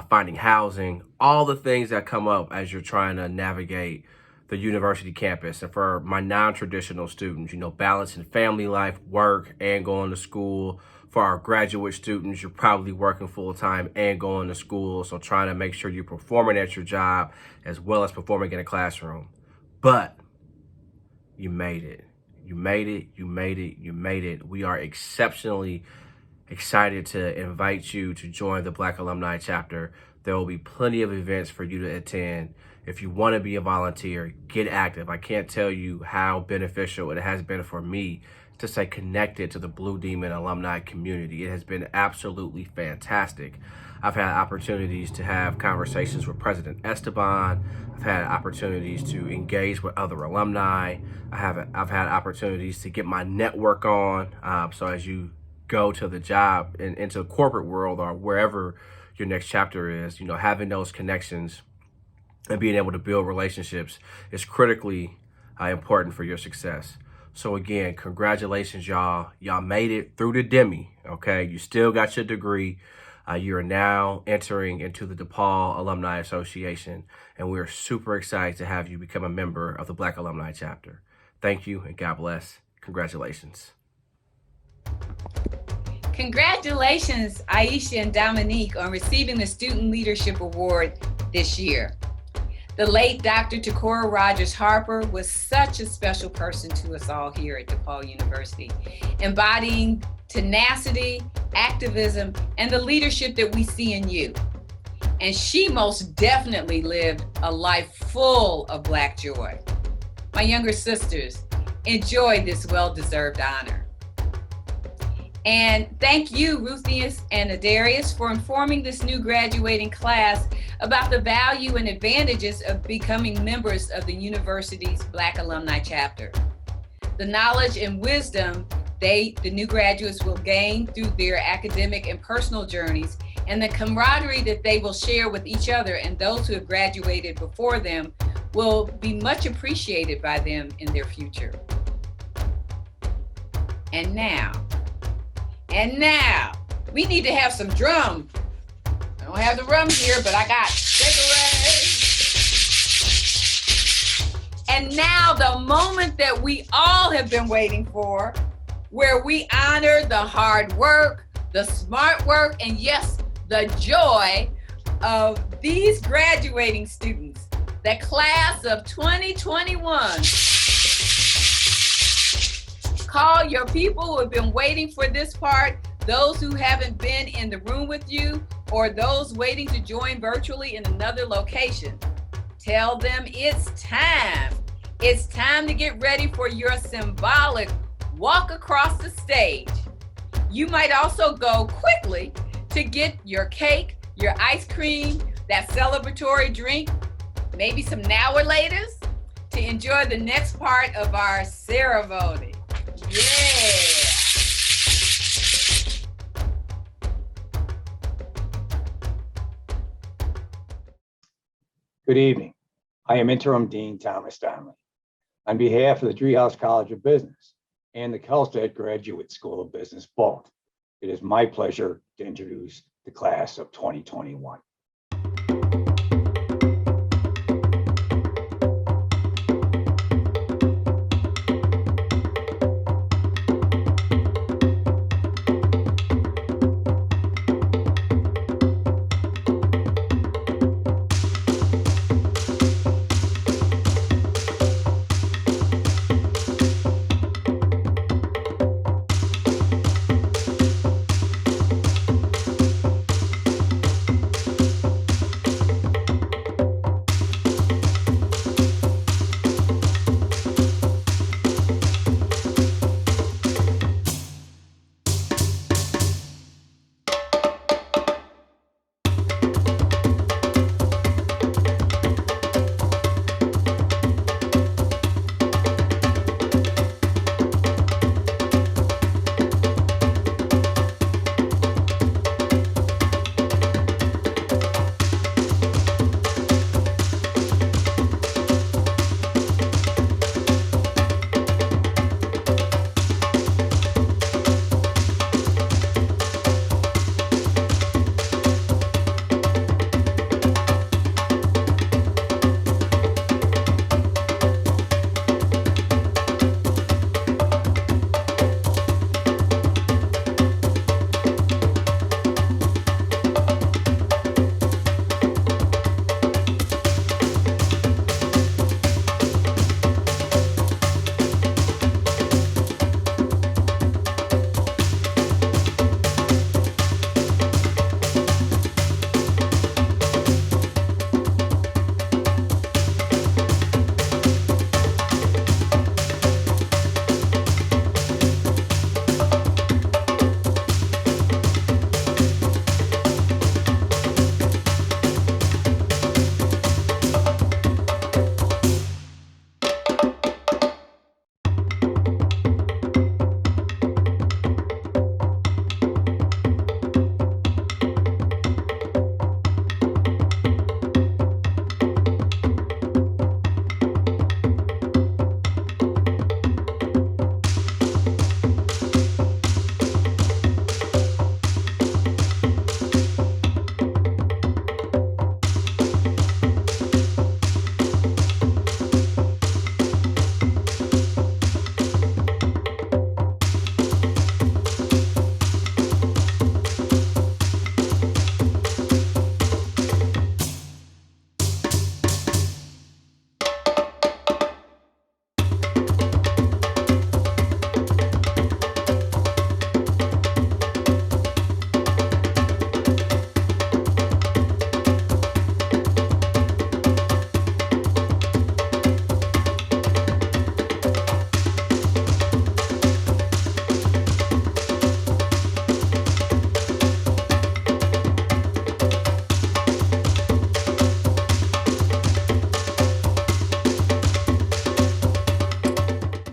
finding housing, all the things that come up as you're trying to navigate the university campus. And for my non-traditional students, balancing family life, work, and going to school. For our graduate students, you're probably working full-time and going to school, so trying to make sure you're performing at your job as well as performing in a classroom. But you made it. You made it. You made it. You made it. We are exceptionally excited to invite you to join the Black Alumni Chapter. There will be plenty of events for you to attend. If you want to be a volunteer, get active. I can't tell you how beneficial it has been for me to stay connected to the Blue Demon alumni community. It has been absolutely fantastic. I've had opportunities to have conversations with President Esteban. I've had opportunities to engage with other alumni. I've had opportunities to get my network on. So as you go to the job and into the corporate world or wherever your next chapter is, having those connections and being able to build relationships is critically important for your success. So again, congratulations, y'all. Y'all made it through the Demi, okay? You still got your degree. You are now entering into the DePaul Alumni Association, and we're super excited to have you become a member of the Black Alumni Chapter. Thank you, and God bless. Congratulations. Congratulations, Aisha and Dominique, on receiving the Student Leadership Award this year. The late Dr. Takora Rogers Harper was such a special person to us all here at DePaul University, embodying tenacity, activism, and the leadership that we see in you. And she most definitely lived a life full of Black joy. My younger sisters, enjoy this well-deserved honor. And thank you, Ruthius and Adarius, for informing this new graduating class about the value and advantages of becoming members of the university's Black Alumni Chapter. The knowledge and wisdom the new graduates will gain through their academic and personal journeys, and the camaraderie that they will share with each other and those who have graduated before them will be much appreciated by them in their future. And now, we need to have some drums. I don't have the drums here, but I got cigarettes. And now the moment that we all have been waiting for, where we honor the hard work, the smart work, and yes, the joy of these graduating students, the class of 2021. Call your people who have been waiting for this part, those who haven't been in the room with you, or those waiting to join virtually in another location. Tell them it's time. It's time to get ready for your symbolic walk across the stage. You might also go quickly to get your cake, your ice cream, that celebratory drink, maybe some now or laters to enjoy the next part of our ceremony. Yeah. Good evening. I am Interim Dean Thomas Donnelly. On behalf of the Driehaus College of Business and the Kelstead Graduate School of Business both, it is my pleasure to introduce the class of 2021.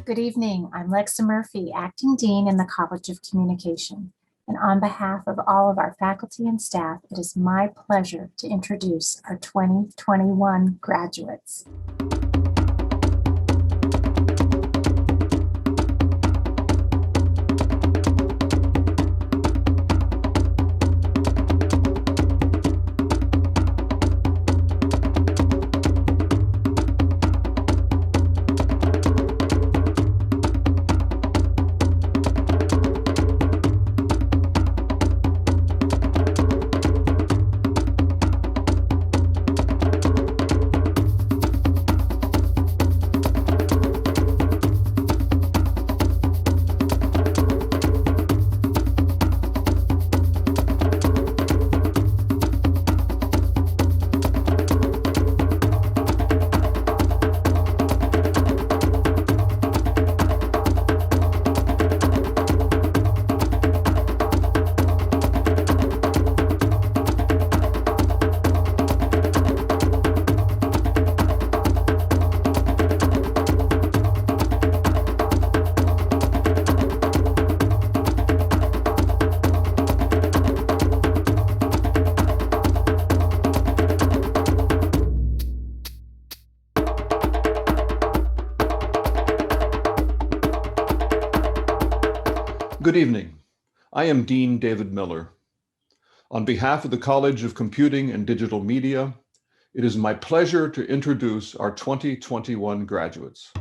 Good evening. I'm Lexa Murphy, Acting Dean in the College of Communication. And on behalf of all of our faculty and staff, it is my pleasure to introduce our 2021 graduates. Good evening. I am Dean David Miller. On behalf of the College of Computing and Digital Media, it is my pleasure to introduce our 2021 graduates.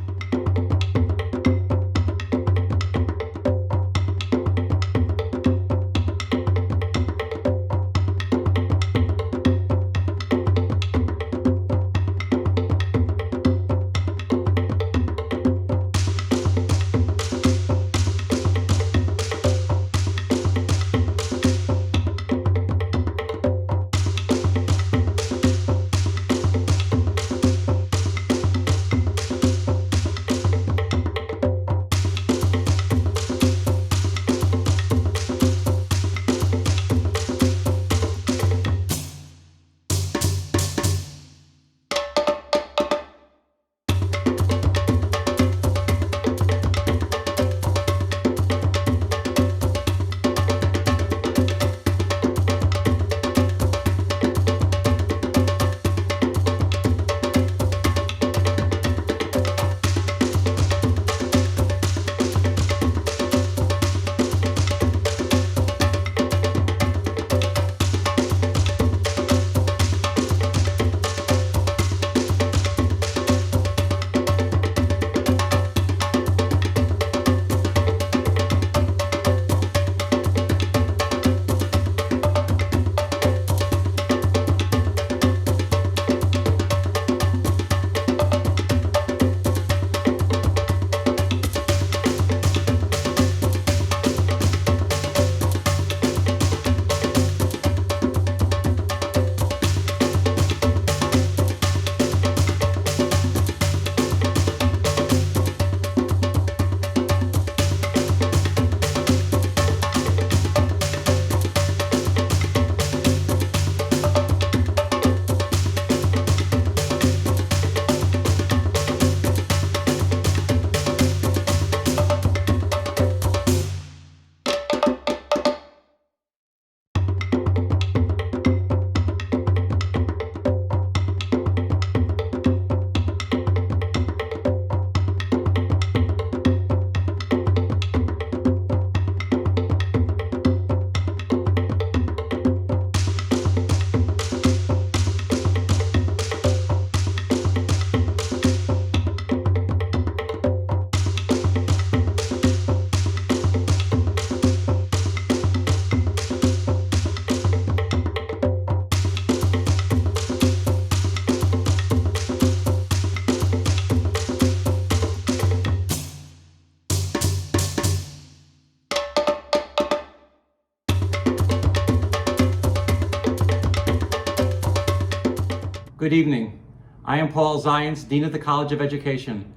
Good evening. I am Paul Zients, Dean of the College of Education.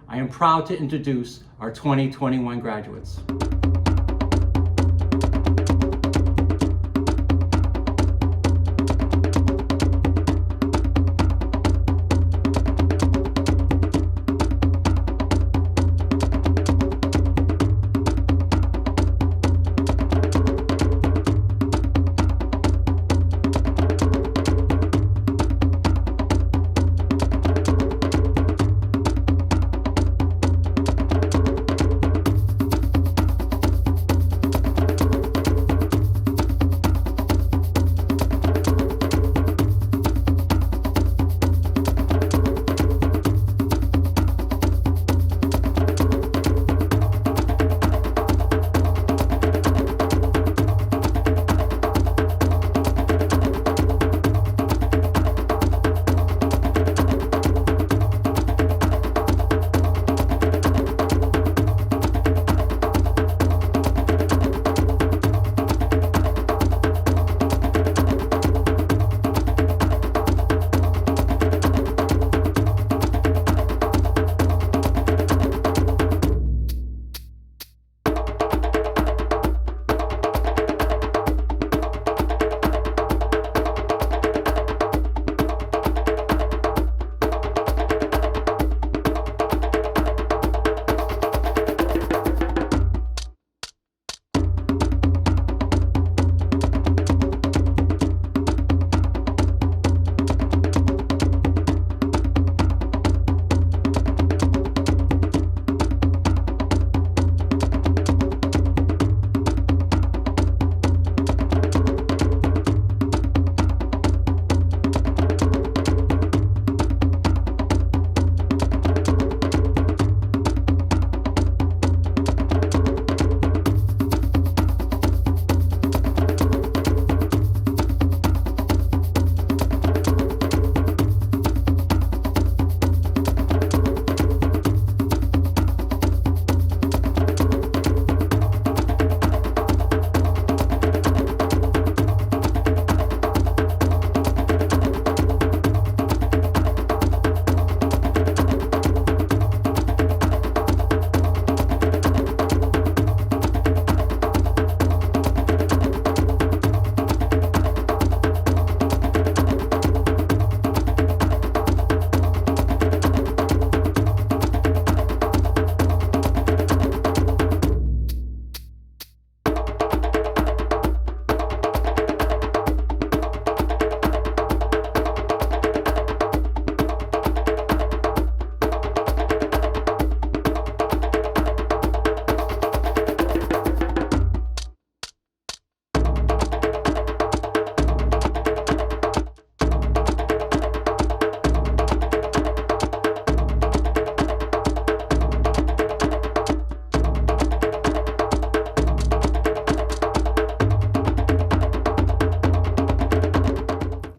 I am proud to introduce our 2021 graduates.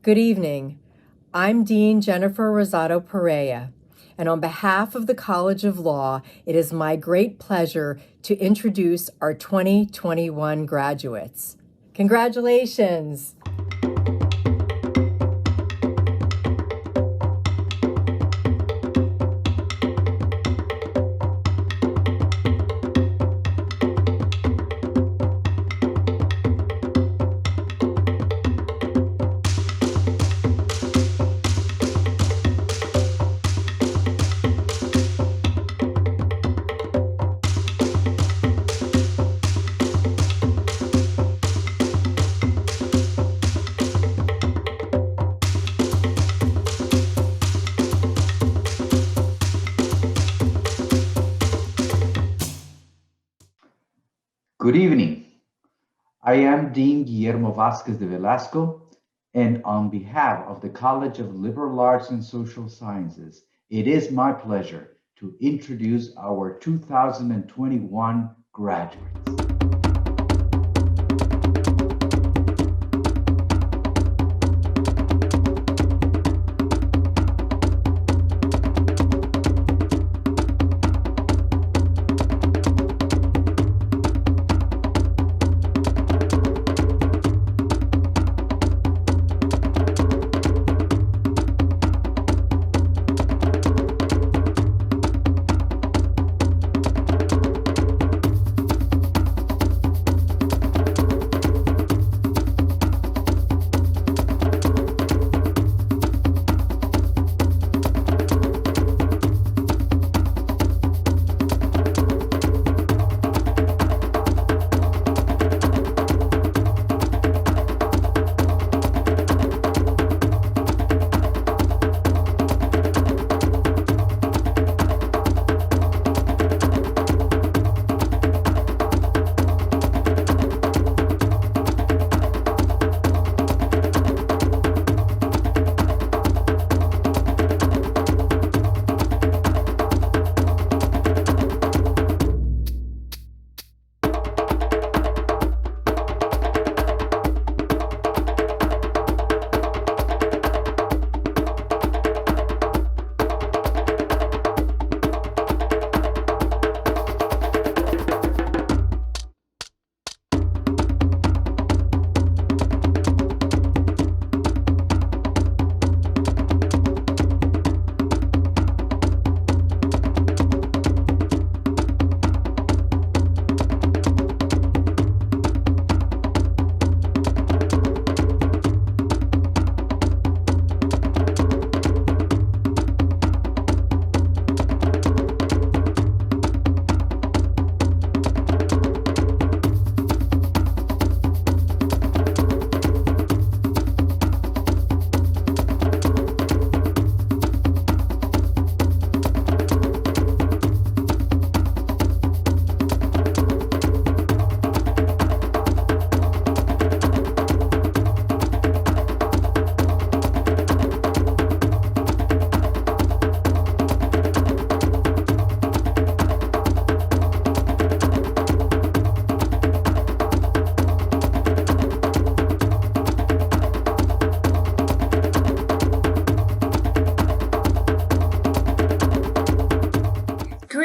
Good evening. I'm Dean Jennifer Rosado Perea, and on behalf of the College of Law, it is my great pleasure to introduce our 2021 graduates. Congratulations! Good evening. I am Dean Guillermo Vasquez de Velasco, and on behalf of the College of Liberal Arts and Social Sciences, it is my pleasure to introduce our 2021 graduates.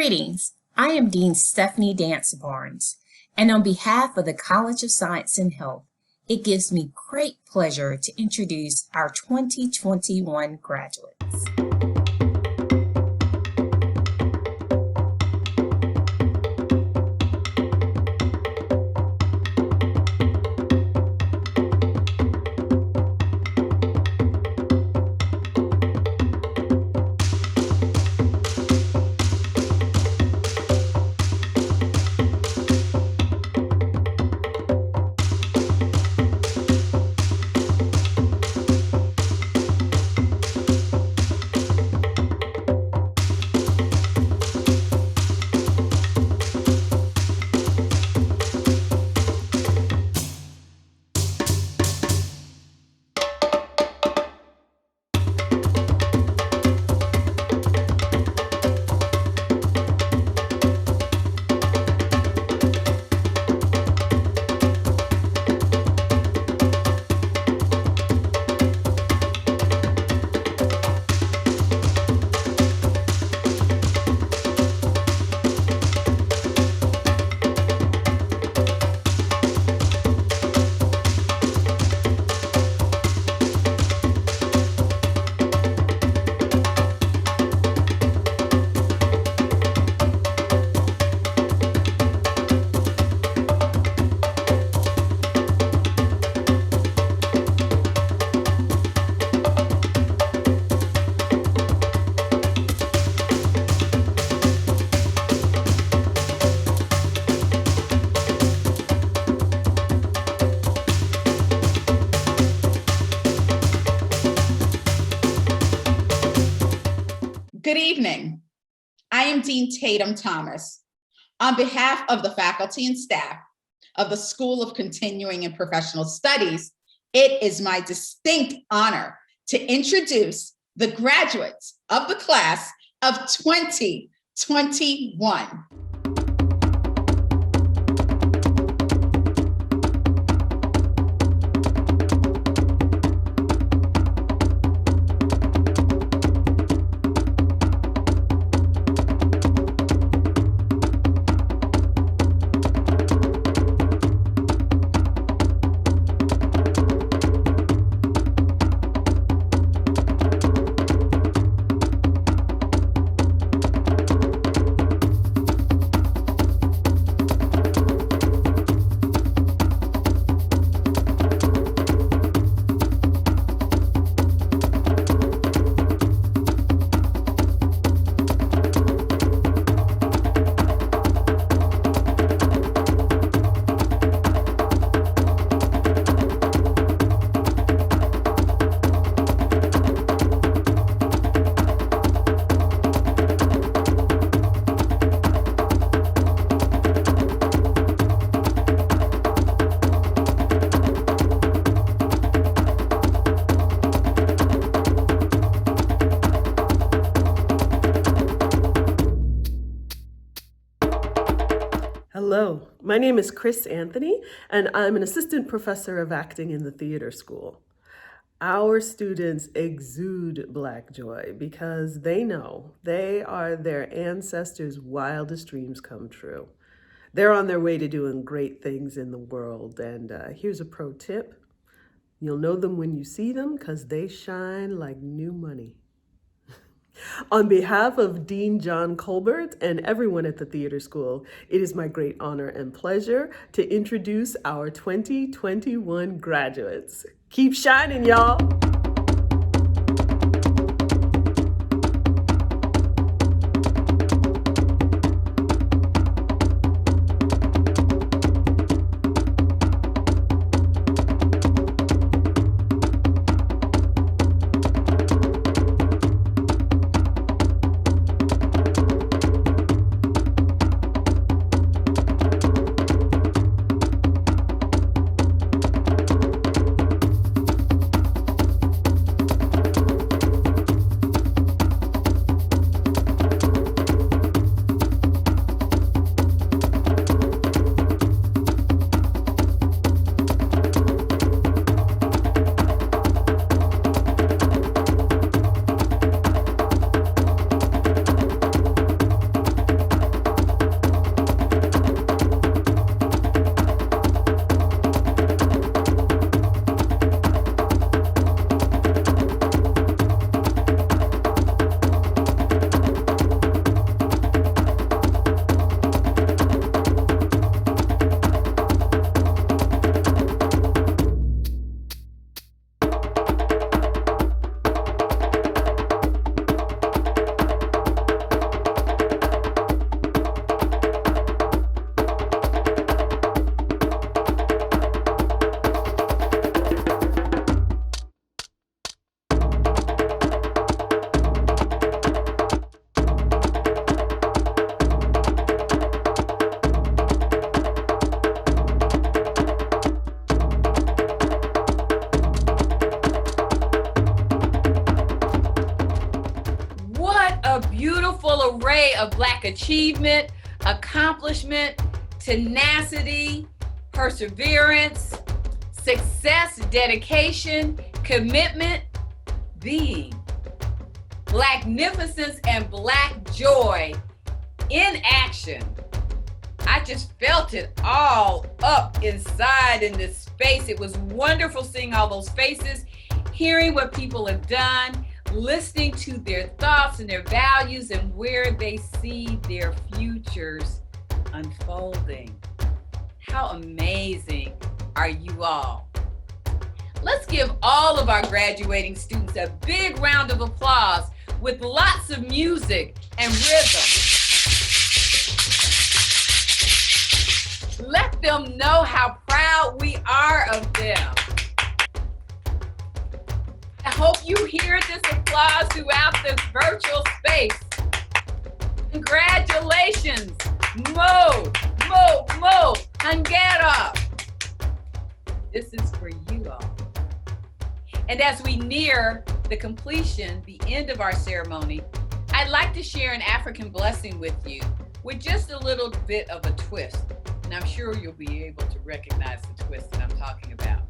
Greetings. I am Dean Stephanie Dance Barnes, and on behalf of the College of Science and Health, it gives me great pleasure to introduce our 2021 graduates. I am Dean Tatum Thomas. On behalf of the faculty and staff of the School of Continuing and Professional Studies, it is my distinct honor to introduce the graduates of the class of 2021. Hello, my name is Chris Anthony, and I'm an assistant professor of acting in the theater school. Our students exude Black joy because they know they are their ancestors' wildest dreams come true. They're on their way to doing great things in the world, and here's a pro tip. You'll know them when you see them because they shine like new money. On behalf of Dean John Colbert and everyone at the theater school, it is my great honor and pleasure to introduce our 2021 graduates. Keep shining, y'all. Beautiful array of Black achievement, accomplishment, tenacity, perseverance, success, dedication, commitment, being, Blacknificence, and Black joy in action. I just felt it all up inside in this space. It was wonderful seeing all those faces, hearing what people have done, listening to their thoughts and their values and where they see their futures unfolding. How amazing are you all? Let's give all of our graduating students a big round of applause with lots of music and rhythm. Let them know how proud we are of them. I hope you hear this applause throughout this virtual space. Congratulations. Congratulations, Mo Hungera. This is for you all. And as we near the end of our ceremony, I'd like to share an African blessing with you with just a little bit of a twist. And I'm sure you'll be able to recognize the twist that I'm talking about.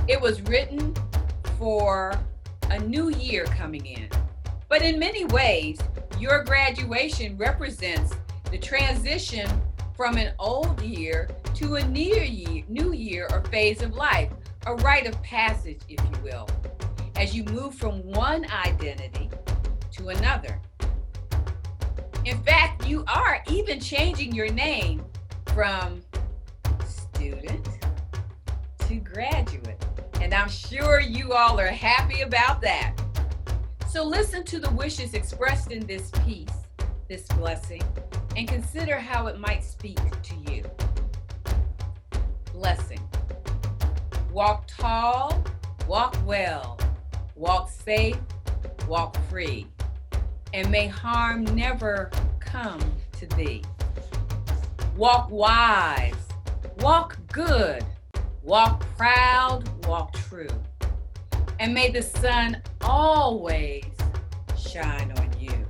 It was written for a new year coming in. But in many ways, your graduation represents the transition from an old year to a new year or phase of life, a rite of passage, if you will, as you move from one identity to another. In fact, you are even changing your name from student to graduate. And I'm sure you all are happy about that. So listen to the wishes expressed in this piece, this blessing, and consider how it might speak to you. Blessing. Walk tall, walk well, walk safe, walk free, and may harm never come to thee. Walk wise, walk good, walk proud, walk true, and may the sun always shine on you.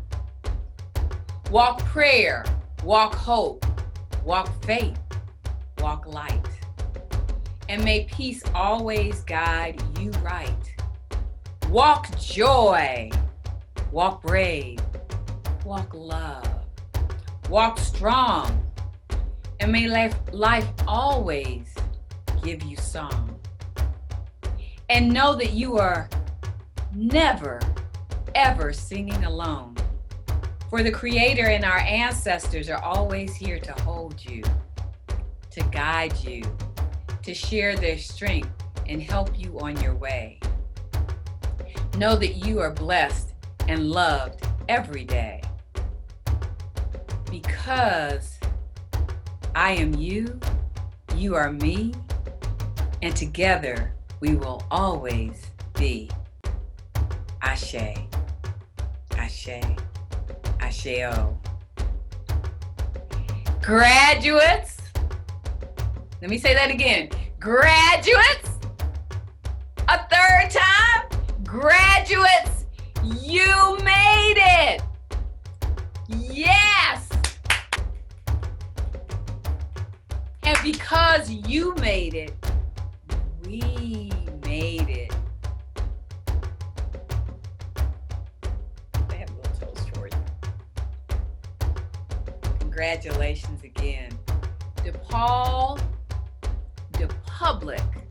Walk prayer, walk hope, walk faith, walk light, and may peace always guide you right. Walk joy, walk brave, walk love, walk strong, and may life always give you song. And know that you are never, ever singing alone. For the Creator and our ancestors are always here to hold you, to guide you, to share their strength and help you on your way. Know that you are blessed and loved every day. Because I am you, you are me, and together we will always be. Ashe, Ashe, Asheo. Graduates, let me say that again. Graduates, a third time. Graduates, you made it. Yes. And because you made it, we made it. I have a little toast for you. Congratulations again. DePaul, DePublic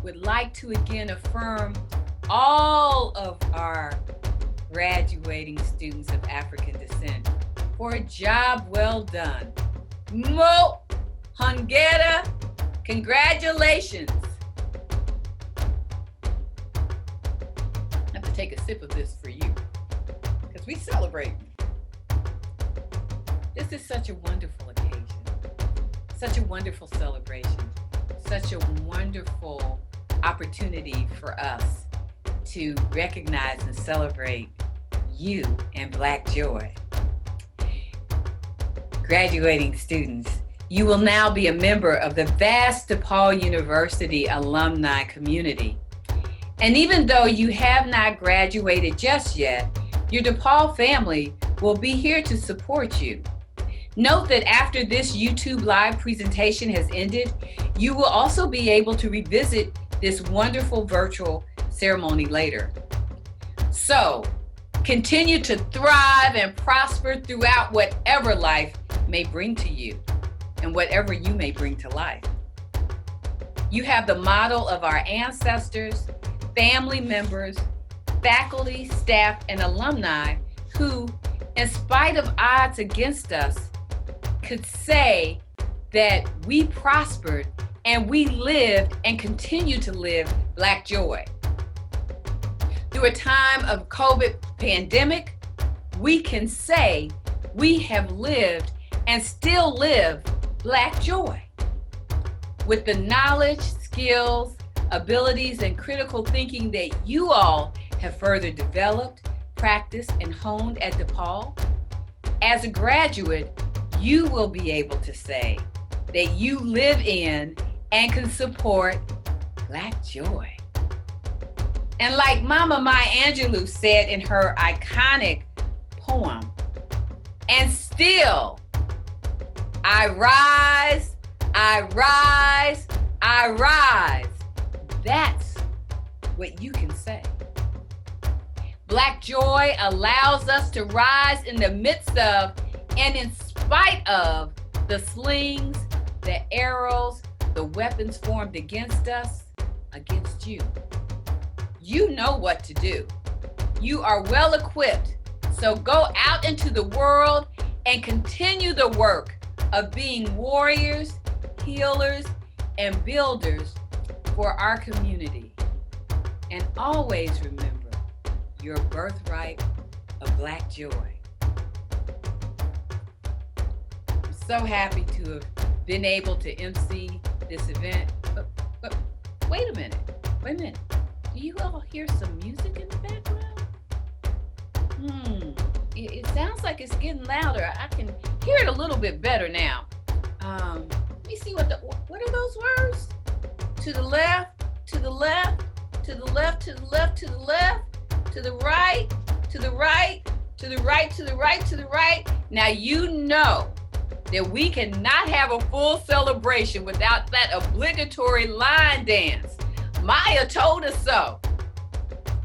would like to again affirm all of our graduating students of African descent for a job well done. Mo Hungera, congratulations. I have to take a sip of this for you because we celebrate. This is such a wonderful occasion, such a wonderful celebration, such a wonderful opportunity for us to recognize and celebrate you and Black joy. Graduating students, you will now be a member of the vast DePaul University alumni community. And even though you have not graduated just yet, your DePaul family will be here to support you. Note that after this YouTube live presentation has ended, you will also be able to revisit this wonderful virtual ceremony later. So, continue to thrive and prosper throughout whatever life may bring to you and whatever you may bring to life. You have the model of our ancestors, family members, faculty, staff, and alumni who, in spite of odds against us, could say that we prospered and we lived and continue to live Black joy. Through a time of COVID pandemic, we can say we have lived and still live Black joy. With the knowledge, skills, abilities, and critical thinking that you all have further developed, practiced, and honed at DePaul, As a graduate, you will be able to say that you live in and can support Black joy. And like Mama Maya Angelou said in her iconic poem, and still, I rise, I rise, I rise. That's what you can say. Black joy allows us to rise in the midst of and in spite of the slings, the arrows, the weapons formed against us, against you. You know what to do. You are well equipped. So go out into the world and continue the work of being warriors, healers, and builders for our community. And always remember your birthright of Black joy. I'm so happy to have been able to MC this event. But wait a minute. Do you all hear some music in the background? It sounds like it's getting louder. I can hear it a little bit better now. Let me see what are those words? To the left, to the left, to the left, to the left, to the left, to the right, to the right, to the right, to the right, to the right. Now you know that we cannot have a full celebration without that obligatory line dance. Maya told us so.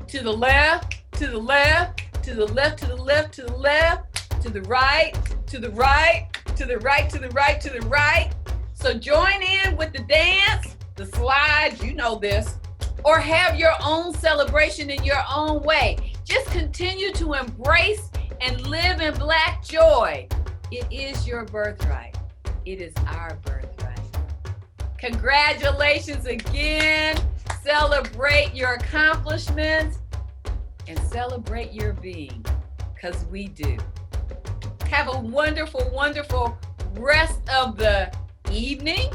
To the left, to the left, to the left, to the left, to the left, to the right, to the right, to the right, to the right, to the right. So join in with the dance, the slides, you know this, or have your own celebration in your own way. Just continue to embrace and live in Black joy. It is your birthright. It is our birthright. Congratulations again. Celebrate your accomplishments and celebrate your being, because we do. Have a wonderful, wonderful rest of the evening,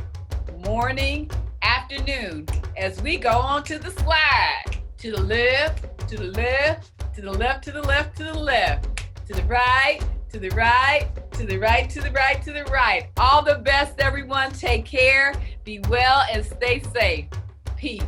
morning, afternoon, as we go on to the slide. To the left, to the left, to the left, to the left, to the left, to the right, to the right, to the right, to the right, to the right. All the best, everyone. Take care, be well, and stay safe. Peace.